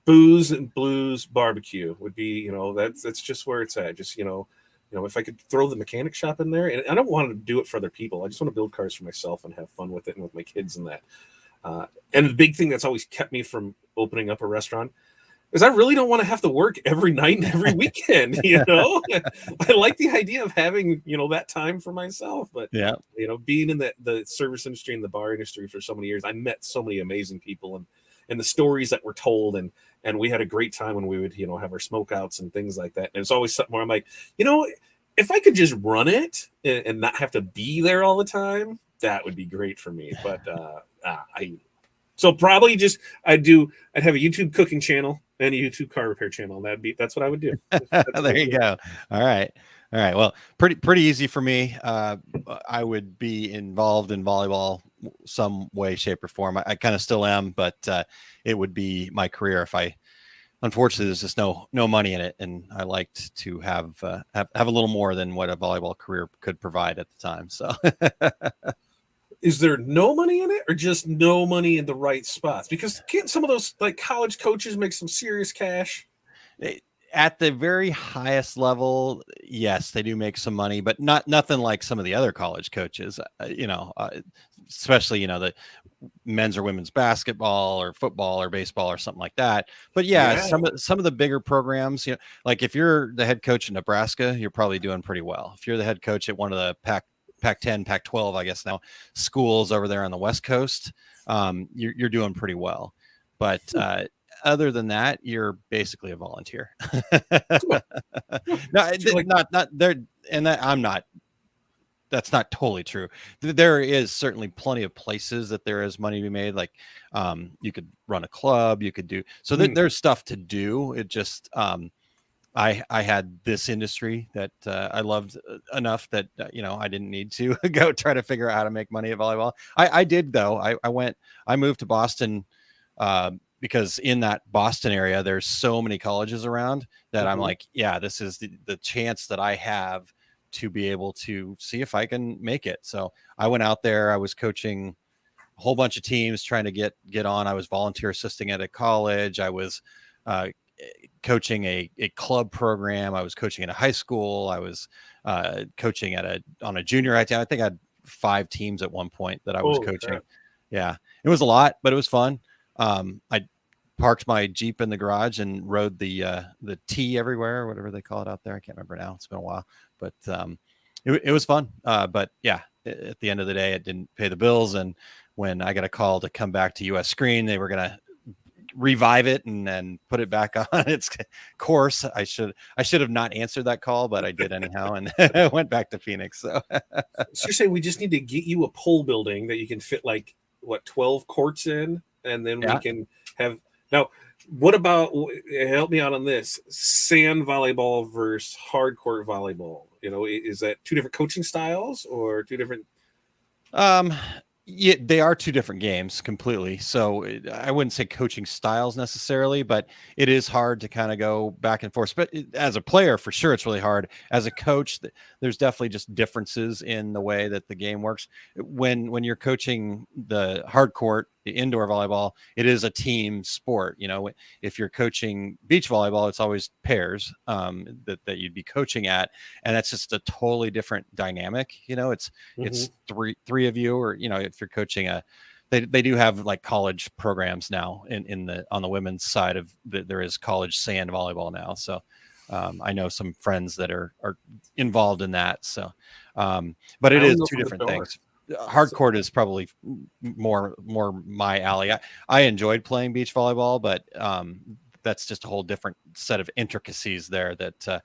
booze and blues barbecue would be, that's just where it's at. Just, if I could throw the mechanic shop in there, and I don't want to do it for other people. I just want to build cars for myself and have fun with it and with my kids and that. And the big thing that's always kept me from opening up a restaurant is I really don't want to have to work every night and every weekend. I like the idea of having, that time for myself, but being in the service industry and the bar industry for so many years, I met so many amazing people and the stories that were told, and we had a great time when we would, have our smokeouts and things like that. And it's always something where I'm like, if I could just run it and not have to be there all the time, that would be great for me. But so probably just I'd have a YouTube cooking channel and a YouTube car repair channel. That's what I would do. There you go. All right. Well, pretty easy for me. I would be involved in volleyball some way, shape, or form. I kind of still am, but it would be my career if unfortunately there's just no money in it, and I liked to have a little more than what a volleyball career could provide at the time. So is there no money in it, or just no money in the right spots? Because can't some of those like college coaches make some serious cash? at the very highest level, yes, they do make some money, but nothing like some of the other college coaches, especially, the men's or women's basketball or football or baseball or something like that. But yeah, Yeah. some of the bigger programs, like if you're the head coach in Nebraska, you're probably doing pretty well. If you're the head coach at one of the Pac-10, Pac-12, I guess now, schools over there on the West Coast, you're doing pretty well. But other than that, you're basically a volunteer. Cool. No, So, like- not there, and that I'm not. That's not totally true. There is certainly plenty of places that there is money to be made. Like you could run a club, you could do so. There's stuff to do. It just I had this industry that I loved enough that I didn't need to go try to figure out how to make money at volleyball. I did though. I moved to Boston because in that Boston area there's so many colleges around that I'm like, yeah, this is the chance that I have to be able to see if I can make it. So I went out there. I was coaching a whole bunch of teams trying to get on. I was volunteer assisting at a college. I was coaching a club program. I was coaching in a high school. I was coaching on a junior high team. I think I had 5 teams at one point that I was coaching. Crap. Yeah, it was a lot, but it was fun. I parked my Jeep in the garage and rode the T everywhere, or whatever they call it out there. I can't remember now. It's been a while, but it was fun. But yeah, at the end of the day, it didn't pay the bills. And when I got a call to come back to US Screen, they were going to revive it and then put it back on its course. I should have not answered that call, but I did anyhow, and went back to Phoenix. So you're saying we just need to get you a pole building that you can fit 12 courts in, and then we can have. Now, what about, help me out on this, sand volleyball versus hard court volleyball? Is that 2 different coaching styles or 2 different? Yeah, they are 2 different games completely. So I wouldn't say coaching styles necessarily, but it is hard to kind of go back and forth. But as a player, for sure, it's really hard. As a coach, there's definitely just differences in the way that the game works. When you're coaching the hard court, the indoor volleyball, it is a team sport. If you're coaching beach volleyball, it's always pairs that you'd be coaching at, and that's just a totally different dynamic. It's three of you, or if you're coaching they do have like college programs now on the women's side of there is college sand volleyball now. So I know some friends that are involved in that. So but it is 2 different things. Hard court is probably more my alley. I enjoyed playing beach volleyball, but that's just a whole different set of intricacies there that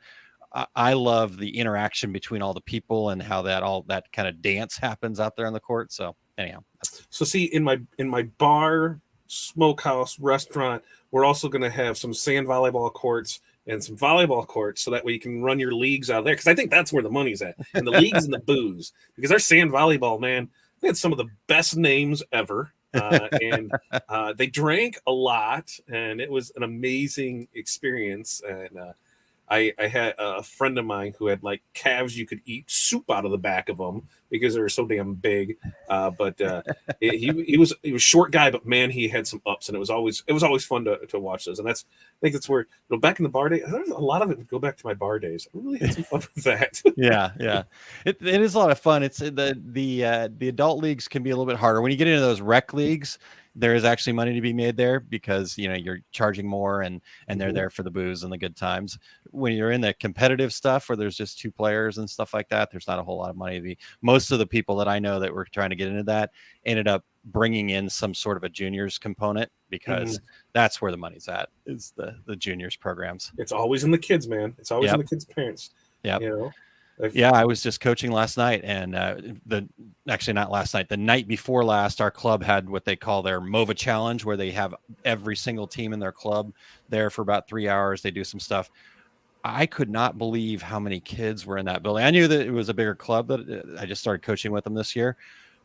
I love the interaction between all the people and how that kind of dance happens out there on the court. So anyhow, so see, in my bar, smokehouse, restaurant, we're also going to have some sand volleyball courts and some volleyball courts, so that way you can run your leagues out there. Because I think that's where the money's at, and the leagues and the booze. Because our sand volleyball, man, they had some of the best names ever, and they drank a lot, and it was an amazing experience. And I had a friend of mine who had calves you could eat soup out of the back of them because they were so damn big. But he was a short guy, but man, he had some ups, and it was always fun to watch those. And I think that's where back in the bar days, a lot of it would go back to my bar days. I really had some fun with that. Yeah, it is a lot of fun. It's the adult leagues can be a little bit harder when you get into those rec leagues. There is actually money to be made there because you're charging more and they're there for the booze and the good times. When you're in the competitive stuff where there's just 2 players and stuff like that, there's not a whole lot of money to be. Most of the people that I know that were trying to get into that ended up bringing in some sort of a juniors component because that's where the money's at, is the juniors programs. It's always in the kids, man. It's always in the kids' parents. Yeah. Yeah, I was just coaching last night, and actually not last night, the night before last, our club had what they call their MOVA challenge, where they have every single team in their club there for about 3 hours. They do some stuff. I could not believe how many kids were in that building. I knew that it was a bigger club, that I just started coaching with them this year,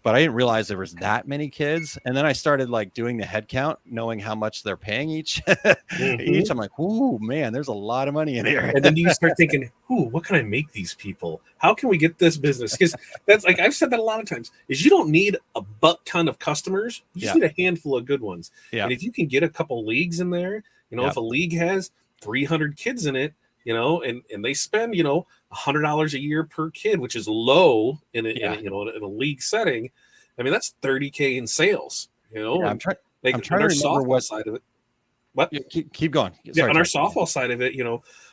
but I didn't realize there was that many kids. And then I started doing the head count, knowing how much they're paying each. Each, I'm like, ooh, man, there's a lot of money in here. And then you start thinking, what can I make these people? How can we get this business? Because that's I've said that a lot of times, is you don't need a butt ton of customers. You just need a handful of good ones. Yeah. And if you can get a couple leagues in there, if a league has 300 kids in it, and they spend, $100 a year per kid, which is low in a league setting. I mean, that's $30K in sales, I'm trying on to our remember softball side of it. What? Yeah, keep going. Sorry, on our softball side of it,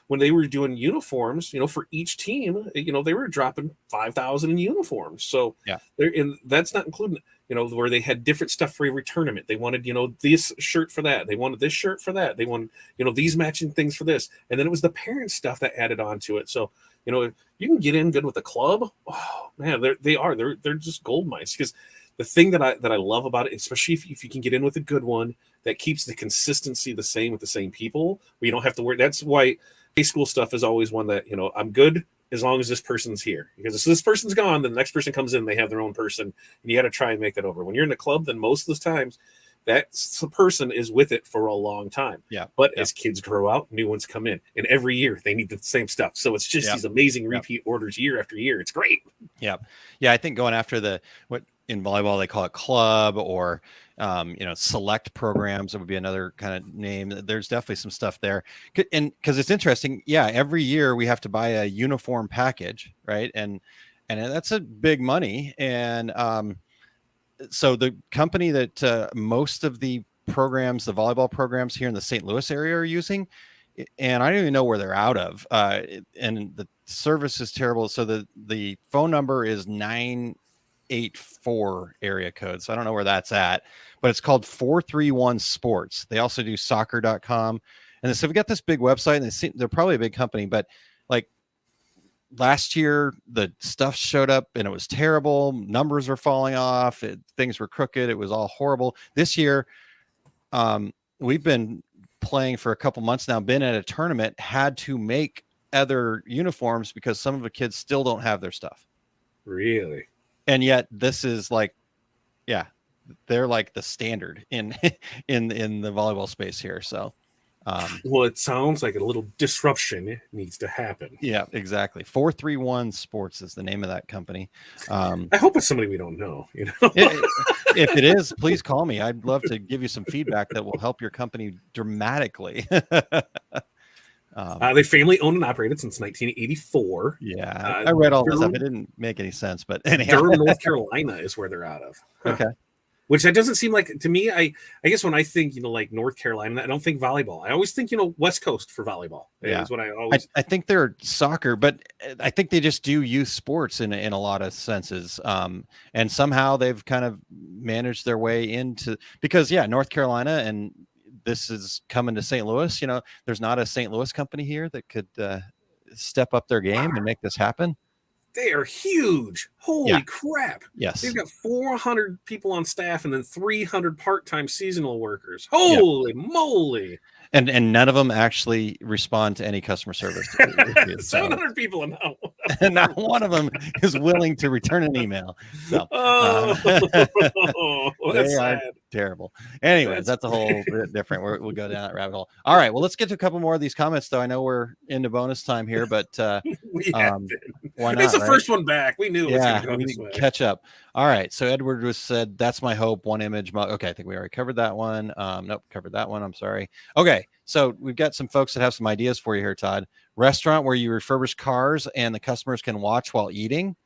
when they were doing uniforms, for each team, they were dropping 5,000 in uniforms. So and that's not including, where they had different stuff for every tournament. They wanted, this shirt for that. They wanted this shirt for that. They wanted, these matching things for this. And then it was the parent stuff that added on to it. So, if you can get in good with the club, oh man, they're just gold mines. Because the thing that I love about it, especially if you can get in with a good one that keeps the consistency the same with the same people, where you don't have to worry. That's why high school stuff is always one that, I'm good as long as this person's here. Because if this person's gone, then the next person comes in, they have their own person, and you got to try and make that over. When you're in a club, then most of the times that person is with it for a long time. But as kids grow out, new ones come in, and every year they need the same stuff. So it's just these amazing repeat orders year after year. It's great. Yeah, I think going after what in volleyball they call it club, or select programs, that would be another kind of name. There's definitely some stuff there, and because it's interesting. Every year we have to buy a uniform package, right? And that's a big money. And so the company that most of the programs, the volleyball programs here in the St. Louis area are using, and I don't even know where they're out of, and the service is terrible. So the phone number is 984 area code. So I don't know where that's at, but it's called 431 Sports. They also do soccer.com. And so we got this big website, and they're probably a big company, but like last year the stuff showed up and it was terrible. Numbers were falling off. Things were crooked. It was all horrible. This year, we've been playing for a couple months now, been at a tournament, had to make other uniforms because some of the kids still don't have their stuff. Really? And yet this is like, they're like the standard in the volleyball space here. So, well, it sounds like a little disruption needs to happen. Yeah, exactly. 431 Sports is the name of that company. I hope it's somebody we don't know. If it is, please call me. I'd love to give you some feedback that will help your company dramatically. They family owned and operated since 1984. I read all this stuff. It didn't make any sense, but anyhow. Durham, North Carolina is where they're out of. Okay. Which that doesn't seem like to me. I guess when I think like North Carolina, I don't think volleyball. I always think West Coast for volleyball. Is what I always. I think they're soccer, but I think they just do youth sports in a lot of senses. And somehow they've kind of managed their way into, because North Carolina, and this is coming to St. Louis. There's not a St. Louis company here that could step up their game and make this happen. They are huge. Holy crap. Yes. They've got 400 people on staff and then 300 part-time seasonal workers. Holy moly. And none of them actually respond to any customer service. 700 people and now. And not one of them is willing to return an email. So, that's sad. Terrible. Anyways, that's a whole bit different. We'll go down that rabbit hole. All right. Well, let's get to a couple more of these comments, though. I know we're into bonus time here, but why not? It's the first one back. We knew it was going to go we this way. Catch up. All right. So Edward was said, that's my hope. One image. Okay. I think we already covered that one. Nope. Covered that one. I'm sorry. Okay. So we've got some folks that have some ideas for you here, Todd. Restaurant where you refurbish cars and the customers can watch while eating.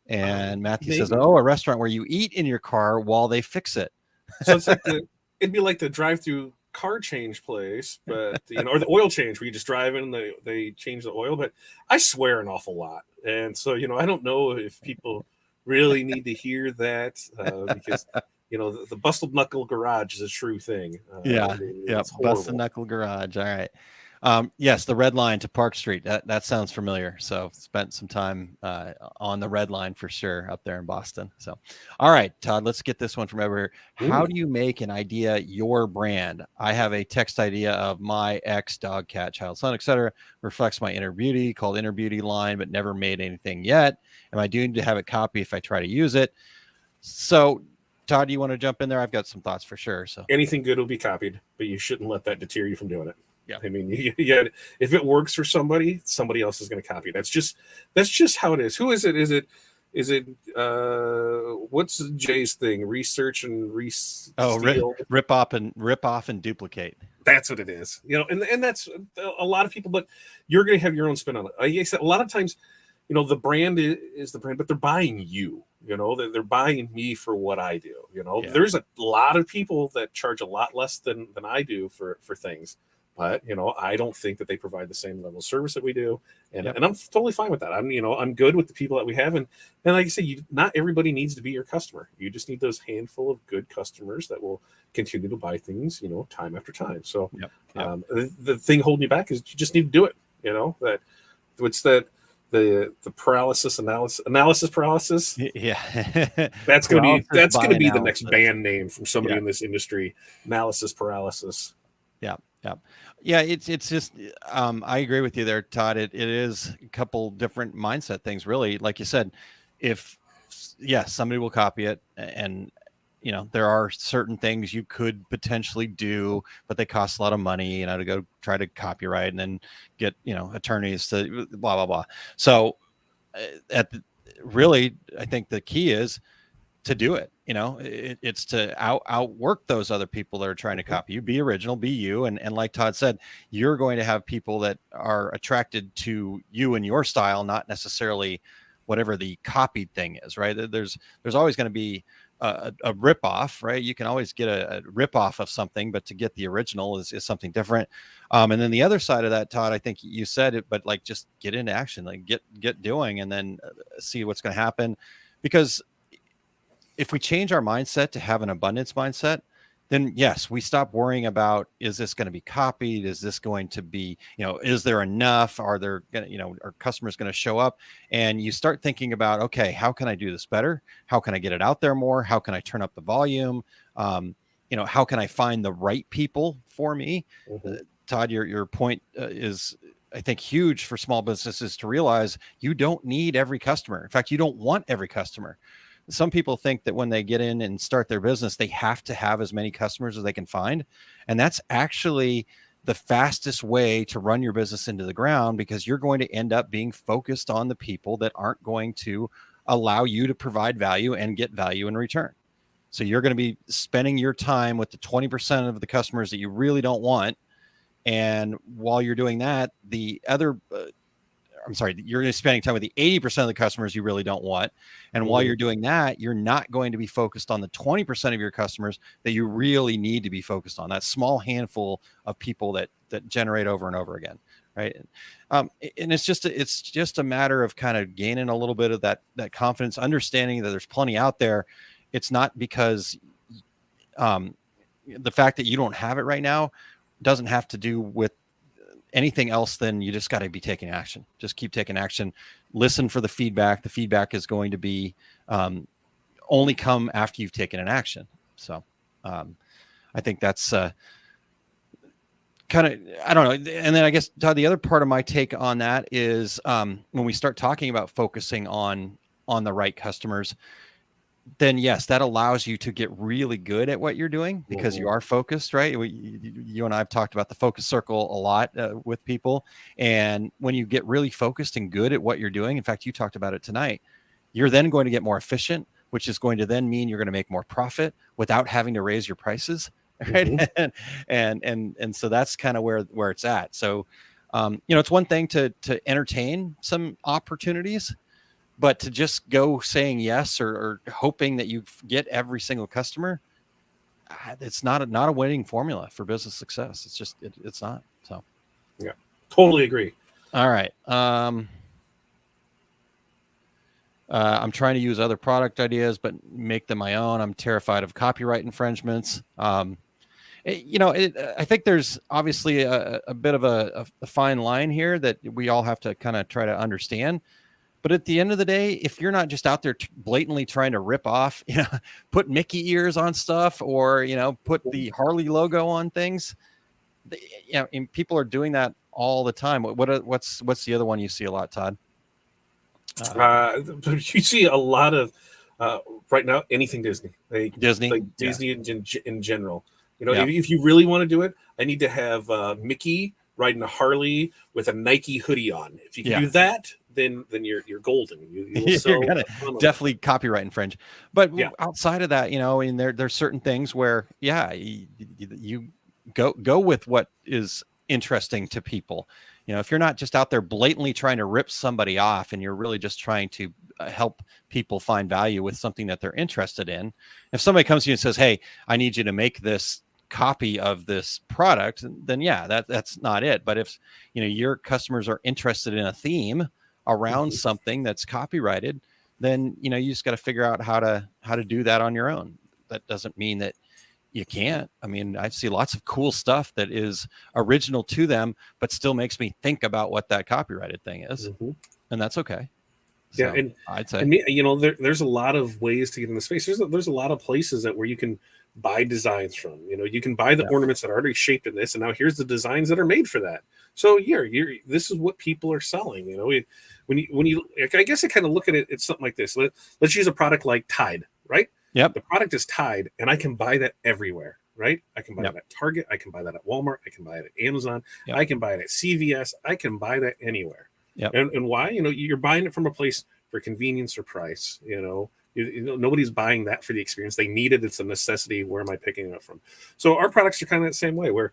And Matthew says, a restaurant where you eat in your car while they fix it. So it's like it'd be like the drive-through car change place, but or the oil change where you just drive in and they change the oil. But I swear an awful lot, and so I don't know if people really need to hear that because the busted knuckle garage is a true thing. Busted knuckle garage. All right. Yes, the red line to Park Street. That sounds familiar. So spent some time on the red line for sure up there in Boston. So, all right, Todd, let's get this one from over here. How do you make an idea your brand? I have a text idea of my ex, dog, cat, child, son, etc. Reflects my inner beauty, called inner beauty line, but never made anything yet. Am I doomed to have it copy if I try to use it? So, Todd, do you want to jump in there? I've got some thoughts for sure. So anything good will be copied, but you shouldn't let that deter you from doing it. Yeah, I mean, if it works for somebody else is going to copy. That's just how it is. Who is it? Is it is it what's Jay's thing? Research and steal. Rip off and duplicate. That's what it is. And that's a lot of people, but you're going to have your own spin on it. Like I said, a lot of times, the brand is the brand, but they're buying you. They're buying me for what I do. There's a lot of people that charge a lot less than I do for things. But I don't think that they provide the same level of service that we do, and I'm totally fine with that. I'm good with the people that we have, and like I said, not everybody needs to be your customer. You just need those handful of good customers that will continue to buy things, time after time. So the thing holding you back is you just need to do it. That what's that the paralysis analysis paralysis. Yeah, that's gonna be the next analysis. band name from somebody in this industry. Analysis paralysis. Yeah. It's just I agree with you there, Todd. It is a couple different mindset things, really. Like you said, if somebody will copy it, and there are certain things you could potentially do, but they cost a lot of money, to go try to copyright and then get attorneys to blah blah blah. So really, I think the key is to do it. It's to outwork those other people that are trying to copy you. Be original, be you. And like Todd said, you're going to have people that are attracted to you and your style, not necessarily whatever the copied thing is, right? There's always going to be a rip-off, right? You can always get a rip-off of something, but to get the original is something different. And then the other side of that, Todd, I think you said it, but like just get into action, like get doing, and then see what's going to happen. Because if we change our mindset to have an abundance mindset, then yes, we stop worrying about, is this going to be copied? Is this going to be, is there enough? Are there going to, are customers going to show up? And you start thinking about, okay, how can I do this better? How can I get it out there more? How can I turn up the volume? How can I find the right people for me? Todd, your point is, I think, huge for small businesses to realize you don't need every customer. In fact, you don't want every customer. Some people think that when they get in and start their business, they have to have as many customers as they can find. And that's actually the fastest way to run your business into the ground, because you're going to end up being focused on the people that aren't going to allow you to provide value and get value in return. So you're going to be spending your time with the 20% of the customers that you really don't want. And while you're doing that, you're spending time with the 80% of the customers you really don't want. And while you're doing that, you're not going to be focused on the 20% of your customers that you really need to be focused on, that small handful of people that generate over and over again. Right. And it's just a matter of kind of gaining a little bit of that confidence, understanding that there's plenty out there. It's not because the fact that you don't have it right now doesn't have to do with anything else. Then you just got to be taking action. Just keep taking action. Listen for the feedback. The feedback is going to be only come after you've taken an action. So I think that's kind of, I don't know. And then I guess, Todd, the other part of my take on that is when we start talking about focusing on the right customers, then yes, that allows you to get really good at what you're doing because you are focused, right? You and I have talked about the focus circle a lot with people. And when you get really focused and good at what you're doing, in fact, you talked about it tonight, you're then going to get more efficient, which is going to then mean you're going to make more profit without having to raise your prices. Right. And so that's kind of where it's at. So, it's one thing to entertain some opportunities, but to just go saying yes or hoping that you get every single customer, it's not a winning formula for business success. It's just, it's not. So, yeah, totally agree. All right. I'm trying to use other product ideas, but make them my own. I'm terrified of copyright infringements. I think there's obviously a bit of a fine line here that we all have to kind of try to understand. But at the end of the day, if you're not just out there blatantly trying to rip off, put Mickey ears on stuff or, put the Harley logo on things, and people are doing that all the time. What's the other one you see a lot, Todd? You see a lot of right now, anything Disney. Disney in general. If you really want to do it, I need to have Mickey riding a Harley with a Nike hoodie on. If you can do that, then you're golden. You're gonna definitely copyright infringe. But outside of that, and there's certain things where you go with what is interesting to people. If you're not just out there blatantly trying to rip somebody off, and you're really just trying to help people find value with something that they're interested in. If somebody comes to you and says, "Hey, I need you to make this copy of this product," then that's not it. But if your customers are interested in a theme around something that's copyrighted, then you just got to figure out how to do that on your own. That doesn't mean that you can't. I mean, I see lots of cool stuff that is original to them, but still makes me think about what that copyrighted thing is, and that's okay. So, and I'd say, there's a lot of ways to get in the space. There's a lot of places that where you can buy designs from. You can buy the ornaments that are already shaped in this, and now here's the designs that are made for that. So this is what people are selling. When you I guess I kind of look at it, it's something like this. Let's use a product like Tide, right? Yep. The product is Tide, and I can buy that everywhere, right? I can buy that at Target, I can buy that at Walmart, I can buy it at Amazon, I can buy it at CVS, I can buy that anywhere. And why? You're buying it from a place for convenience or price. Nobody's buying that for the experience. They need it. It's a necessity. Where am I picking it up from? So our products are kind of that same way, where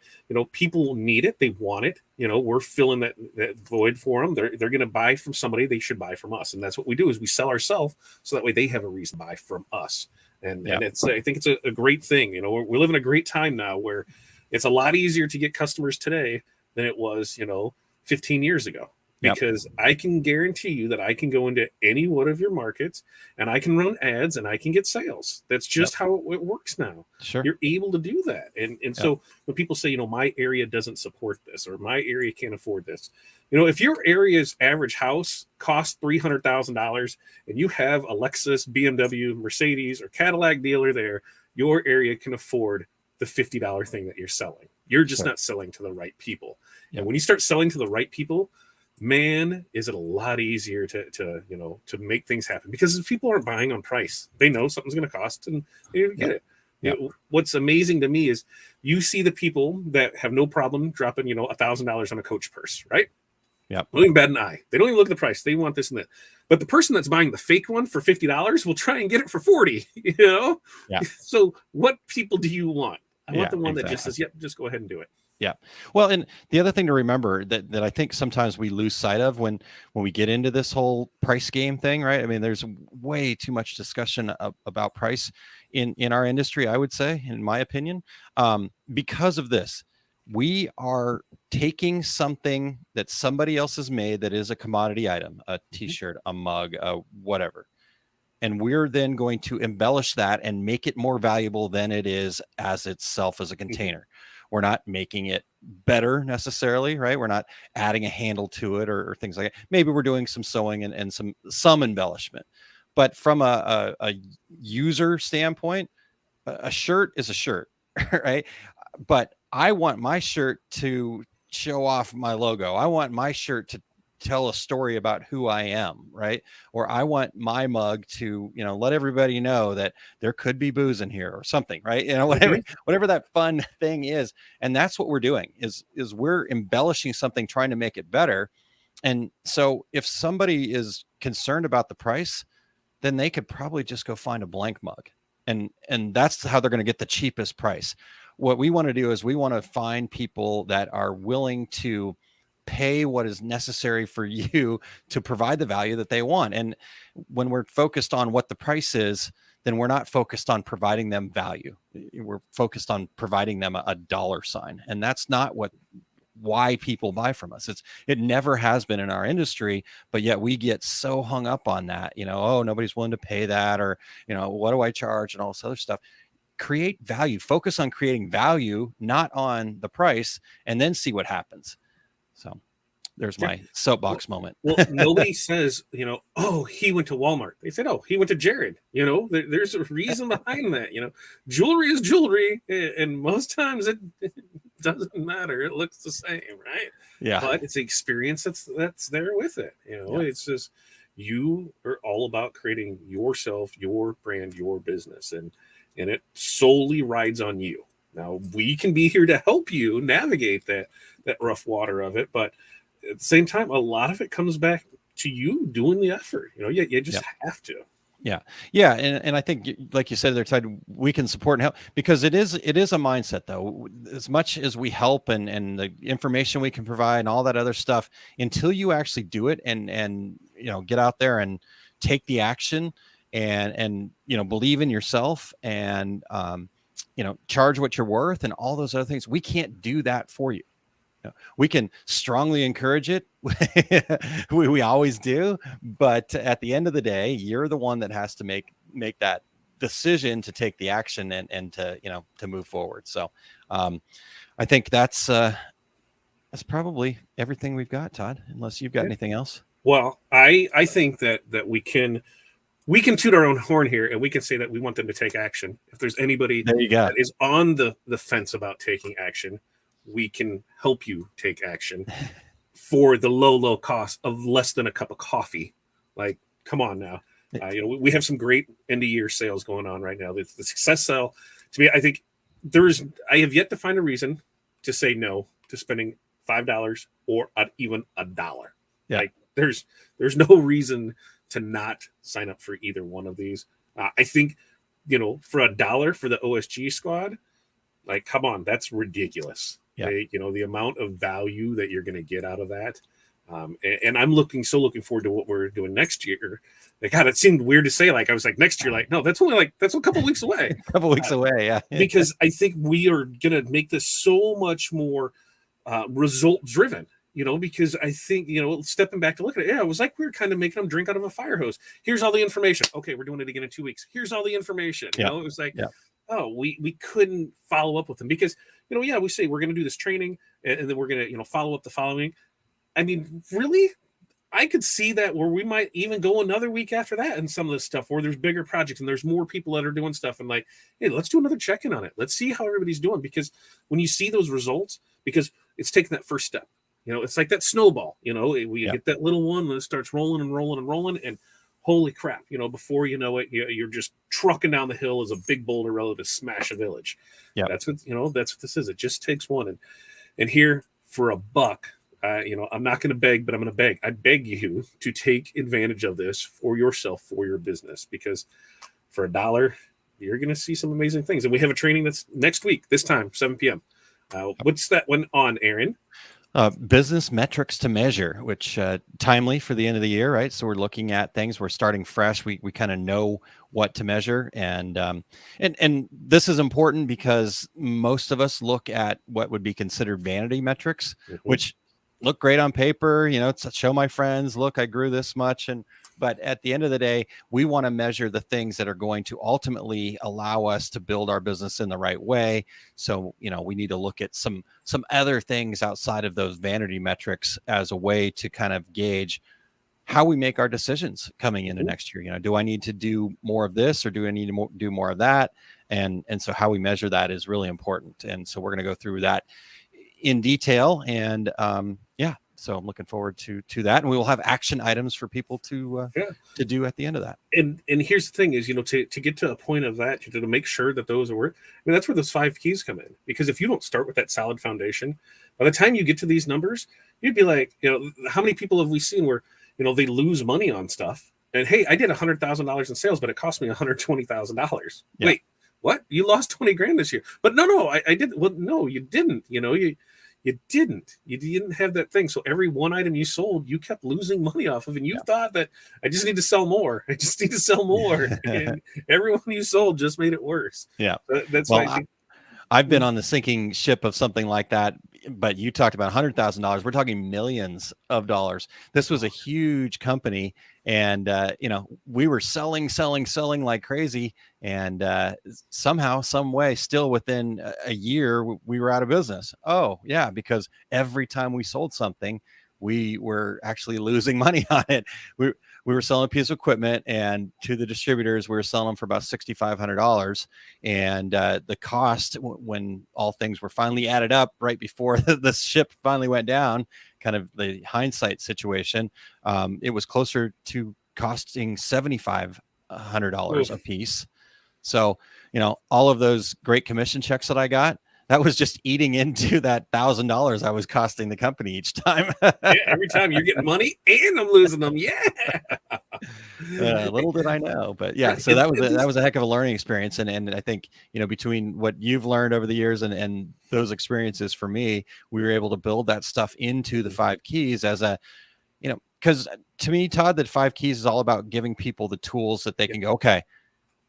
people need it, they want it. We're filling that void for them. They're going to buy from somebody. They should buy from us, and that's what we do. Is we sell ourselves, so that way they have a reason to buy from us. And it's I think it's a great thing. We're living a great time now, where it's a lot easier to get customers today than it was 15 years ago. Because I can guarantee you that I can go into any one of your markets and I can run ads and I can get sales. That's just how it works now. Sure. You're able to do that. And so when people say, my area doesn't support this, or my area can't afford this, if your area's average house costs $300,000 and you have a Lexus, BMW, Mercedes, or Cadillac dealer there, your area can afford the $50 thing that you're selling. You're just not selling to the right people. And when you start selling to the right people, man, is it a lot easier to make things happen, because people aren't buying on price. They know something's going to cost, and they get it. What's amazing to me is you see the people that have no problem dropping $1,000 on a Coach purse, right? Don't even bat an eye. They don't even look at the price. They want this and that. But the person that's buying the fake one for $50 will try and get it for $40. So what people do you want? I want the one that just says, "Yep, just go ahead and do it." Yeah. Well, and the other thing to remember that I think sometimes we lose sight of when we get into this whole price game thing, right? I mean, there's way too much discussion about price in our industry, I would say, in my opinion, because of this. We are taking something that somebody else has made that is a commodity item, a t-shirt, a mug, whatever. And we're then going to embellish that and make it more valuable than it is as itself as a container. We're not making it better necessarily, right? We're not adding a handle to it or things like that. Maybe we're doing some sewing and some embellishment. But from a user standpoint, a shirt is a shirt, right? But I want my shirt to show off my logo. I want my shirt to tell a story about who I am, right? Or I want my mug to, let everybody know that there could be booze in here or something, right? Whatever that fun thing is. And that's what we're doing is we're embellishing something, trying to make it better. And so if somebody is concerned about the price, then they could probably just go find a blank mug. And that's how they're going to get the cheapest price. What we want to do is we want to find people that are willing to pay what is necessary for you to provide the value that they want. And when we're focused on what the price is, then we're not focused on providing them value. We're focused on providing them a dollar sign. And that's not why people buy from us. It never has been in our industry, but yet we get so hung up on that, nobody's willing to pay that, or, what do I charge and all this other stuff. Create value, focus on creating value, not on the price, and then see what happens. So there's my soapbox moment. Well, nobody says, oh, he went to Walmart. They said, oh, he went to Jared. There's a reason behind that. Jewelry is jewelry, and most times it doesn't matter. It looks the same, right? Yeah. But it's the experience that's there with it. It's just, you are all about creating yourself, your brand, your business, and it solely rides on you. Now we can be here to help you navigate that rough water of it, but at the same time, a lot of it comes back to you doing the effort. You just have to. Yeah, and I think, like you said there, Todd, we can support and help, because it is a mindset, though. As much as we help and the information we can provide and all that other stuff, until you actually do it and get out there and take the action and believe in yourself and charge what you're worth and all those other things, we can't do that for you. We can strongly encourage it. we always do. But at the end of the day, you're the one that has to make that decision to take the action and to move forward. So I think that's probably everything we've got, Todd, unless you've got anything else. Well, I think that we can toot our own horn here, and we can say that we want them to take action. If there's anybody that is on the fence about taking action, we can help you take action for the low cost of less than a cup of coffee. Like, come on now. We have some great end of year sales going on right now. The success sale, to me, I think I have yet to find a reason to say no to spending $5 or even $1. Yeah. Like, there's no reason to not sign up for either one of these. I think, for $1 for the OSG squad, like, come on, that's ridiculous. Yeah. The amount of value that you're going to get out of that. And I'm looking forward to what we're doing next year. Like, God, it seemed weird to say, like, I was like, next year, like, no, that's a couple weeks away. A couple weeks away. Yeah. Because I think we are going to make this so much more result driven, because I think, stepping back to look at it. Yeah. It was like, we were kind of making them drink out of a fire hose. Here's all the information. Okay. We're doing it again in 2 weeks. Here's all the information. It was like, oh, we couldn't follow up with them because, we say we're going to do this training and then we're going to, follow up the following. I mean, really, I could see that where we might even go another week after that and some of this stuff where there's bigger projects and there's more people that are doing stuff and like, hey, let's do another check-in on it. Let's see how everybody's doing, because when you see those results, because it's taking that first step, it's like that snowball, we get that little one that starts rolling and rolling and rolling, and holy crap, before you know it, you're just trucking down the hill as a big boulder ready to smash a village. Yeah, that's what this is. It just takes one, and here for $1, I'm not going to beg, but I'm going to beg. I beg you to take advantage of this for yourself, for your business, because for $1, you're going to see some amazing things. And we have a training that's next week, this time, 7 p.m. What's that one on, Aaron? Business metrics to measure, which timely for the end of the year, right? So we're looking at things. We're starting fresh. We kind of know what to measure, and this is important because most of us look at what would be considered vanity metrics, which look great on paper. It's show my friends, look, I grew this much, but at the end of the day, we want to measure the things that are going to ultimately allow us to build our business in the right way. So, we need to look at some other things outside of those vanity metrics as a way to kind of gauge how we make our decisions coming into next year. Do I need to do more of this, or do I need to do more of that? And so how we measure that is really important. And so we're going to go through that in detail, and so I'm looking forward to that, and we will have action items for people to do at the end of that. And here's the thing is, to get to a point of that, to make sure that those are work. I mean, that's where those 5 keys come in, because if you don't start with that solid foundation, by the time you get to these numbers, you'd be like, how many people have we seen where they lose money on stuff, and hey, I did $100,000 in sales, but it cost me $120,000. Yeah. Wait, what? You lost 20 grand this year? But no, I didn't. Well, no, you didn't. You didn't have that thing. So every one item you sold, you kept losing money off of, and you thought that I just need to sell more. And every one you sold just made it worse. Yeah. That's why I think I've been on the sinking ship of something like that, but you talked about $100,000. We're talking millions of dollars. This was a huge company, and we were selling like crazy, and somehow, some way, still within a year, we were out of business. Oh yeah, because every time we sold something, we were actually losing money on it. We were selling a piece of equipment, and to the distributors, we were selling them for about $6,500. And the cost, when all things were finally added up right before the ship finally went down, kind of the hindsight situation, it was closer to costing $7,500 a piece. So, all of those great commission checks that I got, that was just eating into that $1,000 I was costing the company each time. Yeah, every time you're getting money and I'm losing them. Yeah. Little did I know, but yeah, so that was a heck of a learning experience. And I think, between what you've learned over the years and those experiences for me, we were able to build that stuff into the 5 keys as a, because to me, Todd, that 5 keys is all about giving people the tools that they can go, okay,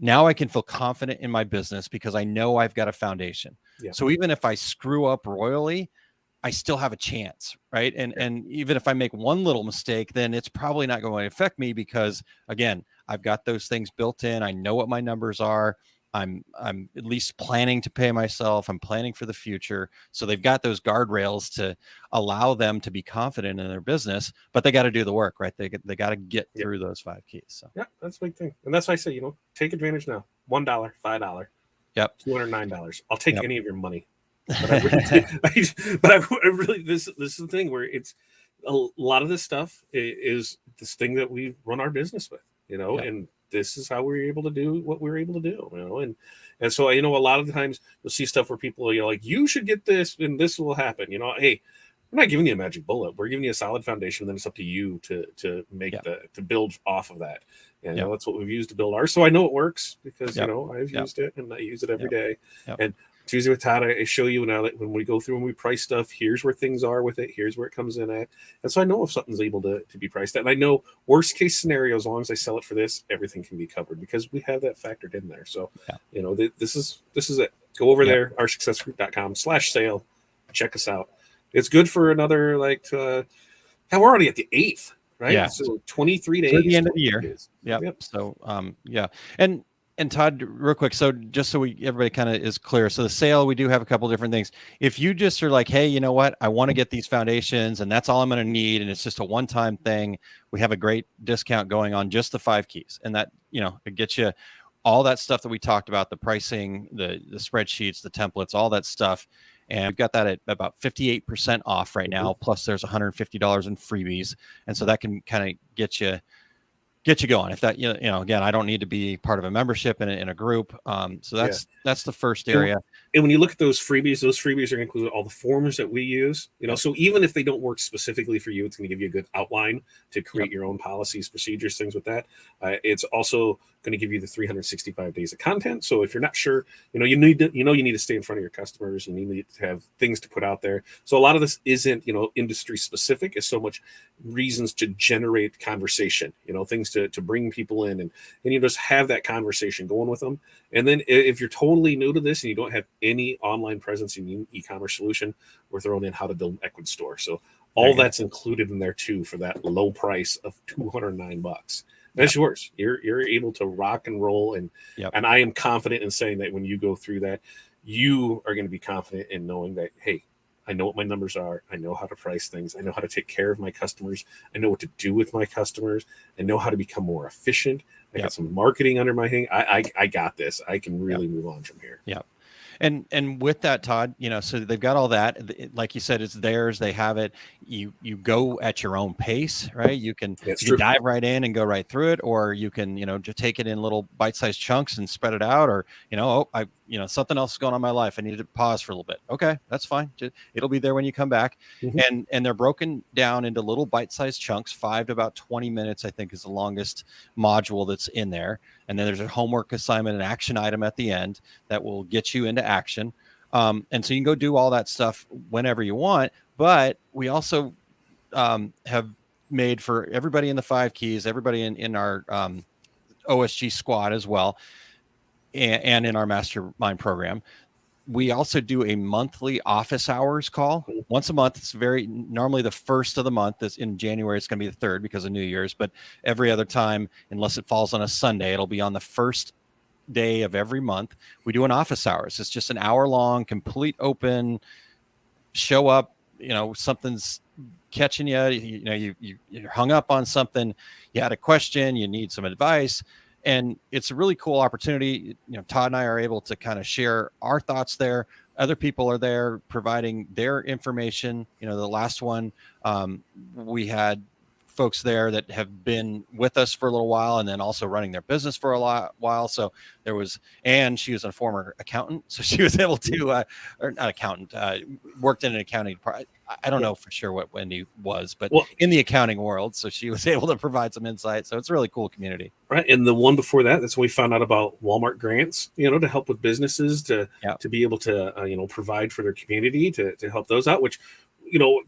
now I can feel confident in my business because I know I've got a foundation. Yeah. So even if I screw up royally, I still have a chance, right? And even if I make one little mistake, then it's probably not going to affect me because, again, I've got those things built in. I know what my numbers are. I'm at least planning to pay myself. I'm planning for the future. So they've got those guardrails to allow them to be confident in their business, but they got to do the work, right? They got to get through those 5 keys. So yeah, that's a big thing. And that's why I say, take advantage now. $1, $5, yep, $209. I'll take any of your money. But I really, this is the thing where it's a lot of this stuff is this thing that we run our business with, and this is how we're able to do what we're able to do, and so, a lot of the times you'll see stuff where people are like, you should get this and this will happen, hey, we're not giving you a magic bullet. We're giving you a solid foundation. Then it's up to you to make to build off of that. And that's what we've used to build ours. So I know it works because, I've used it and I use it every day. And Tuesday with Todd, I show you now that when we go through and we price stuff, here's where things are with it. Here's where it comes in at. And so I know if something's able to be priced at. And I know worst case scenario, as long as I sell it for this, everything can be covered because we have that factored in there. So, this is it. Go over there, oursuccessgroup.com/sale. Check us out. It's good for another, we're already at the 8th, right? Yeah. So 23 days. To the end of the year. Yep. So, And Todd, real quick, so just so everybody kind of is clear, so the sale, we do have a couple different things. If you just are like, hey, you know what, I want to get these foundations and that's all I'm going to need, and it's just a one-time thing, we have a great discount going on just the 5 keys, and that, it gets you all that stuff that we talked about, the pricing, the spreadsheets, the templates, all that stuff. And we've got that at about 58% off right now. Plus there's $150 in freebies. And so that can kind of get you going. If that, again, I don't need to be part of a membership in a group. So that's the first area. And when you look at those freebies are going to include all the forms that we use, so even if they don't work specifically for you, it's going to give you a good outline to create your own policies, procedures, things with that. It's also going to give you the 365 days of content. So if you're not sure, you need to stay in front of your customers and you need to have things to put out there. So a lot of this isn't, industry specific. It's so much reasons to generate conversation, things to bring people in and you just have that conversation going with them. And then if you're totally new to this and you don't have any online presence in an e-commerce solution, we're throwing in how to build an Equid store. So all that's included in there too for that low price of $209. That's yours. You're able to rock and roll, and I am confident in saying that when you go through that, you are going to be confident in knowing that, hey, I know what my numbers are. I know how to price things. I know how to take care of my customers. I know what to do with my customers. I know how to become more efficient. I got some marketing under my thing. I got this. I can really move on from here. Yeah. And with that, Todd, so they've got all that. Like you said, it's theirs. They have it. You go at your own pace, right? You can dive right in and go right through it, or you can, just take it in little bite-sized chunks and spread it out, or, something else is going on in my life. I need to pause for a little bit. Okay, that's fine. It'll be there when you come back. And they're broken down into little bite-sized chunks, 5 to about 20 minutes, I think is the longest module that's in there. And then there's a homework assignment, an action item at the end that will get you into action. And so you can go do all that stuff whenever you want. But we also have made for everybody in the 5 keys, everybody in our OSG squad as well, and in our mastermind program, we also do a monthly office hours call once a month. It's normally the first of the month. This in January, it's going to be the 3rd because of New Year's, but every other time, unless it falls on a Sunday, it'll be on the first day of every month. We do an office hours. It's just an hour long, complete open, show up, something's catching you, you're hung up on something, you had a question, you need some advice. And it's a really cool opportunity. Todd and I are able to kind of share our thoughts there. Other people are there providing their information. The last one, we had folks there that have been with us for a little while, and then also running their business for a while. So there was, and she was a former accountant, so she was able to, or not accountant, worked in an accounting. I don't know for sure what Wendy was, but in the accounting world, so she was able to provide some insight. So it's a really cool community. Right. And the one before that, that's when we found out about Walmart grants, to help with businesses to be able to, provide for their community, to help those out, which,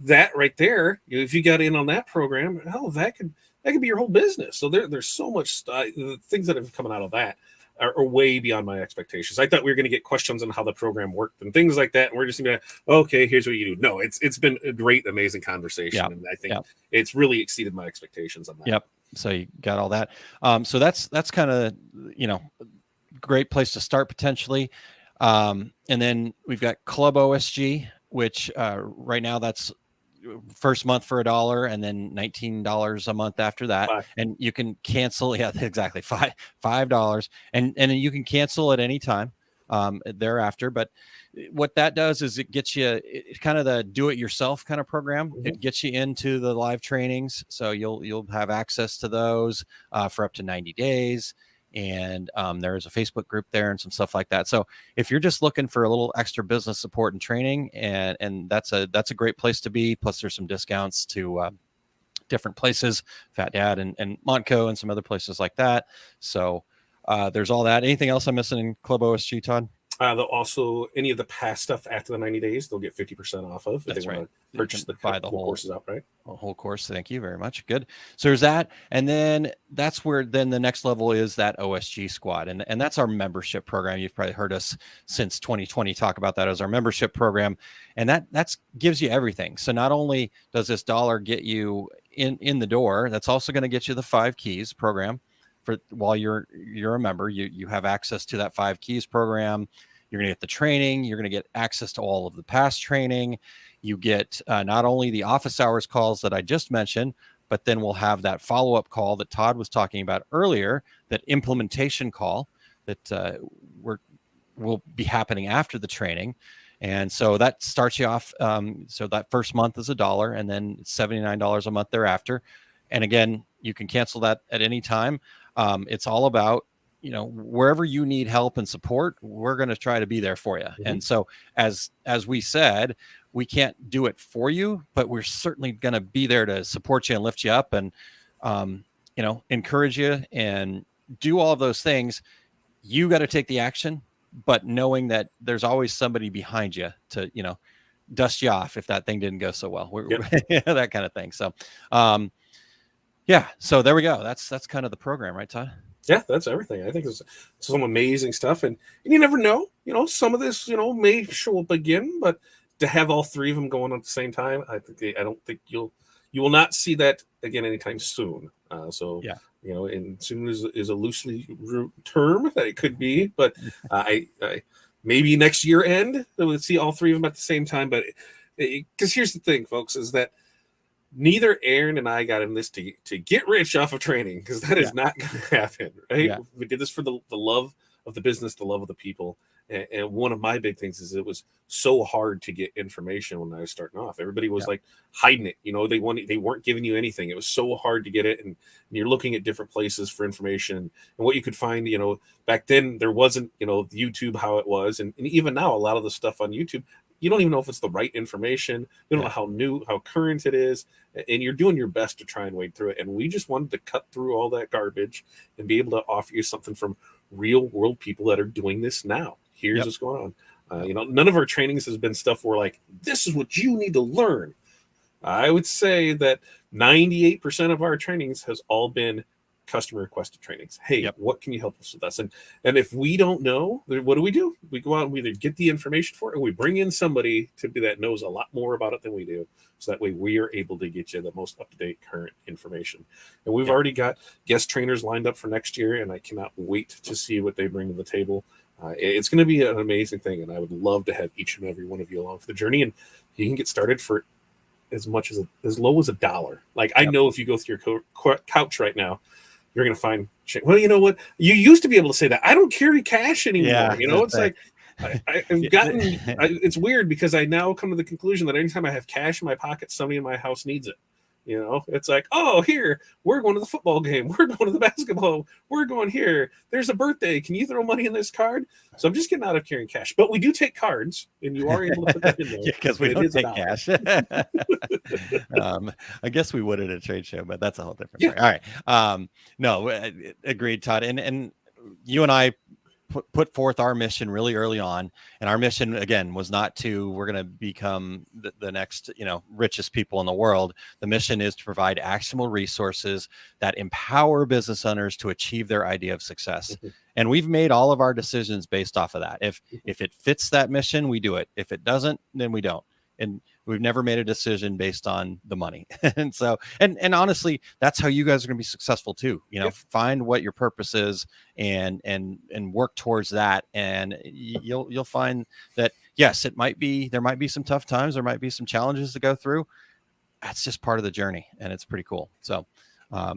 that right there, if you got in on that program, hell, that could be your whole business. So there's so much the things that have come out of that are way beyond my expectations. I thought we were going to get questions on how the program worked and things like that. And we're just going to be like, okay, here's what you do. No, it's been a great, amazing conversation. And I think it's really exceeded my expectations on that. Yep. So you got all that. So that's kind of, great place to start potentially. And then we've got Club OSG, which right now that's first month for $1 and then $19 a month after that. And you can cancel. Yeah, exactly. $5. And you can cancel at any time thereafter. But what that does is it gets you kind of the do-it-yourself kind of program. Mm-hmm. It gets you into the live trainings, so you'll have access to those for up to 90 days. And there's a Facebook group there and some stuff like that. So if you're just looking for a little extra business support and training, and that's a great place to be. Plus, there's some discounts to different places, Fat Dad and Montco and some other places like that. So there's all that. Anything else I'm missing in Club OSG, Todd? They'll also, any of the past stuff after the 90 days, they'll get 50% off of. If That's they right. want to purchase buy the whole courses outright. A whole course. Thank you very much. Good. So there's that. And then that's where then the next level is that OSG squad. And that's our membership program. You've probably heard us since 2020 talk about that as our membership program. And that's gives you everything. So not only does this $1 get you in the door, that's also going to get you the 5 keys program. For while you're a member, you have access to that 5 keys program. You're going to get the training. You're going to get access to all of the past training. You get not only the office hours calls that I just mentioned, but then we'll have that follow-up call that Todd was talking about earlier, that implementation call that will be happening after the training. And so that starts you off. So that first month is $1 and then $79 a month thereafter. And again, you can cancel that at any time. It's all about, wherever you need help and support, we're going to try to be there for you. Mm-hmm. And so as we said, we can't do it for you, but we're certainly going to be there to support you and lift you up and, encourage you and do all of those things. You got to take the action, but knowing that there's always somebody behind you to, dust you off if that thing didn't go so well. That kind of thing. So, so there we go. That's kind of the program, right, Todd? Yeah, that's everything. I think it's some amazing stuff, and you never know. Some of this, may show up again, but to have all 3 of them going on at the same time, I don't think you will not see that again anytime soon. And soon is a loosely term that it could be, but I maybe next year end we'll see all 3 of them at the same time. But because here's the thing, folks, is that neither Aaron and I got in this to get rich off of training, because that is not going to happen, right? Yeah. We did this for the love of the business, the love of the people. And one of my big things is it was so hard to get information when I was starting off. Everybody was like hiding it. They weren't giving you anything. It was so hard to get it. And you're looking at different places for information. And what you could find, back then there wasn't, YouTube how it was. And even now, a lot of the stuff on YouTube, you don't even know if it's the right information. You don't know how current it is. And you're doing your best to try and wade through it. And we just wanted to cut through all that garbage and be able to offer you something from real world people that are doing this now. Here's what's going on. None of our trainings has been stuff where like, this is what you need to learn. I would say that 98% of our trainings has all been customer requested trainings. Hey, what can you help us with this? And if we don't know, what do? We go out and we either get the information for it, or we bring in somebody to be that knows a lot more about it than we do. So that way we are able to get you the most up-to-date current information. And we've already got guest trainers lined up for next year, and I cannot wait to see what they bring to the table. It's going to be an amazing thing, and I would love to have each and every one of you along for the journey. And you can get started for as low as $1. Like I know if you go through your couch right now, you're going to find shit. Well, you know what? You used to be able to say that. I don't carry cash anymore. Yeah, it's like I've gotten. It's weird because I now come to the conclusion that anytime I have cash in my pocket, somebody in my house needs it. You know, it's like, oh, here, we're going to the football game. We're going to the basketball. We're going here. There's a birthday. Can you throw money in this card? So I'm just getting out of carrying cash. But we do take cards, and you are able to put that in there. Yeah, because we It don't is a take dollar. cash. I guess we would at a trade show, but that's a whole different Yeah. story. All right. No, agreed, Todd. And you and I put forth our mission really early on, and our mission again was not to we're going to become the next richest people in the world. The mission is to provide actionable resources that empower business owners to achieve their idea of success. And we've made all of our decisions based off of that. If it fits that mission, we do it. If it doesn't, then we don't. And we've never made a decision based on the money. And so, and honestly, that's how you guys are going to be successful too. Find what your purpose is and work towards that. And you'll find that, yes, there might be some tough times. There might be some challenges to go through. That's just part of the journey, and it's pretty cool. So, all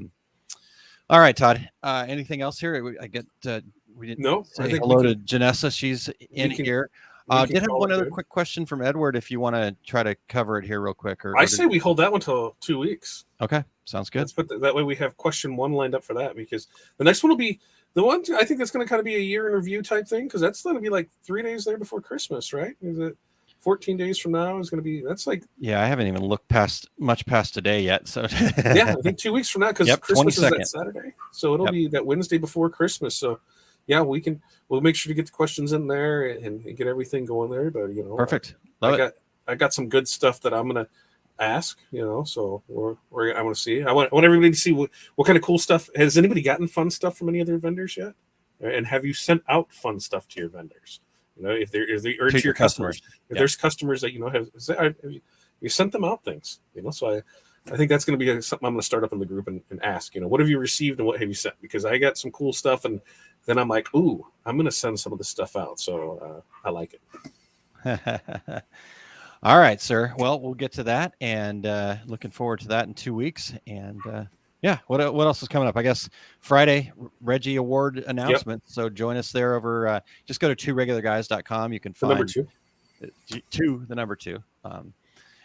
right, Todd, anything else here? We didn't say hello to Janessa. She's in here. Did have one other quick question from Edward if you want to try to cover it here real quick. I say we hold that one till 2 weeks. Okay, sounds good. Let's put that way we have question 1 lined up for that, because the next one will be the one I think that's going to kind of be a year in review type thing, because that's going to be like 3 days there before Christmas, right? Is it 14 days from now is going to be, that's like, yeah, I haven't even looked much past today yet. So yeah, I think 2 weeks from now, because Christmas 22nd. is that Saturday. So it'll be that Wednesday before Christmas. So yeah, we'll make sure to get the questions in there and get everything going there. But perfect. I got some good stuff that I'm gonna ask. So I want to see. I want everybody to see what kind of cool stuff. Has anybody gotten fun stuff from any other vendors yet? And have you sent out fun stuff to your vendors? If to your customers. If there's customers that have you sent them out things. So I think that's going to be something I'm going to start up in the group and ask, what have you received and what have you sent? Because I got some cool stuff, and then I'm like, ooh, I'm going to send some of this stuff out. So I like it. All right, sir. Well, we'll get to that, and looking forward to that in 2 weeks. And yeah, what else is coming up? I guess Friday, Reggie Award announcement. Yep. So join us there over. Just go to tworegularguys.com. You can find the number two.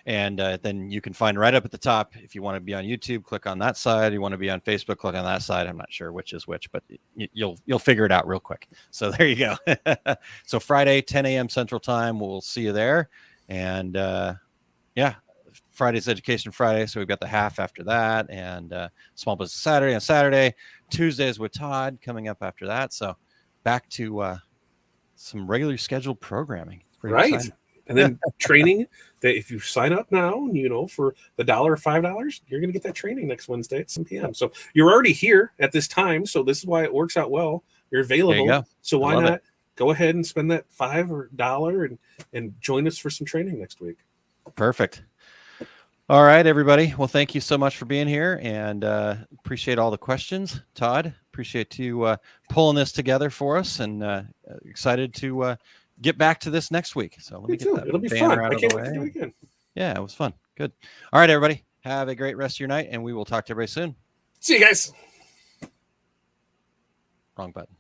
And then you can find right up at the top, if you want to be on YouTube, click on that side. You want to be on Facebook, click on that side. I'm not sure which is which, but you'll figure it out real quick. So there you go. So Friday, 10 a.m. Central Time, we'll see you there. And yeah, Friday's Education Friday. So we've got the half after that, and Small Business Saturday on Saturday. Tuesdays with Todd coming up after that. So back to some regularly scheduled programming. Right. Exciting. And then training that if you sign up now, for the $1 or $5, you're going to get that training next Wednesday at 7 p.m. So you're already here at this time. So this is why it works out well. You're available. You so why not go ahead and spend that $5 or $1 and join us for some training next week. Perfect. All right, everybody. Well, thank you so much for being here, and appreciate all the questions. Todd, appreciate you pulling this together for us, and excited to get back to this next week. So let me get that. It'll be fun. I can't wait to do it again. Yeah, it was fun. Good. All right, everybody. Have a great rest of your night, and we will talk to everybody soon. See you guys. Wrong button.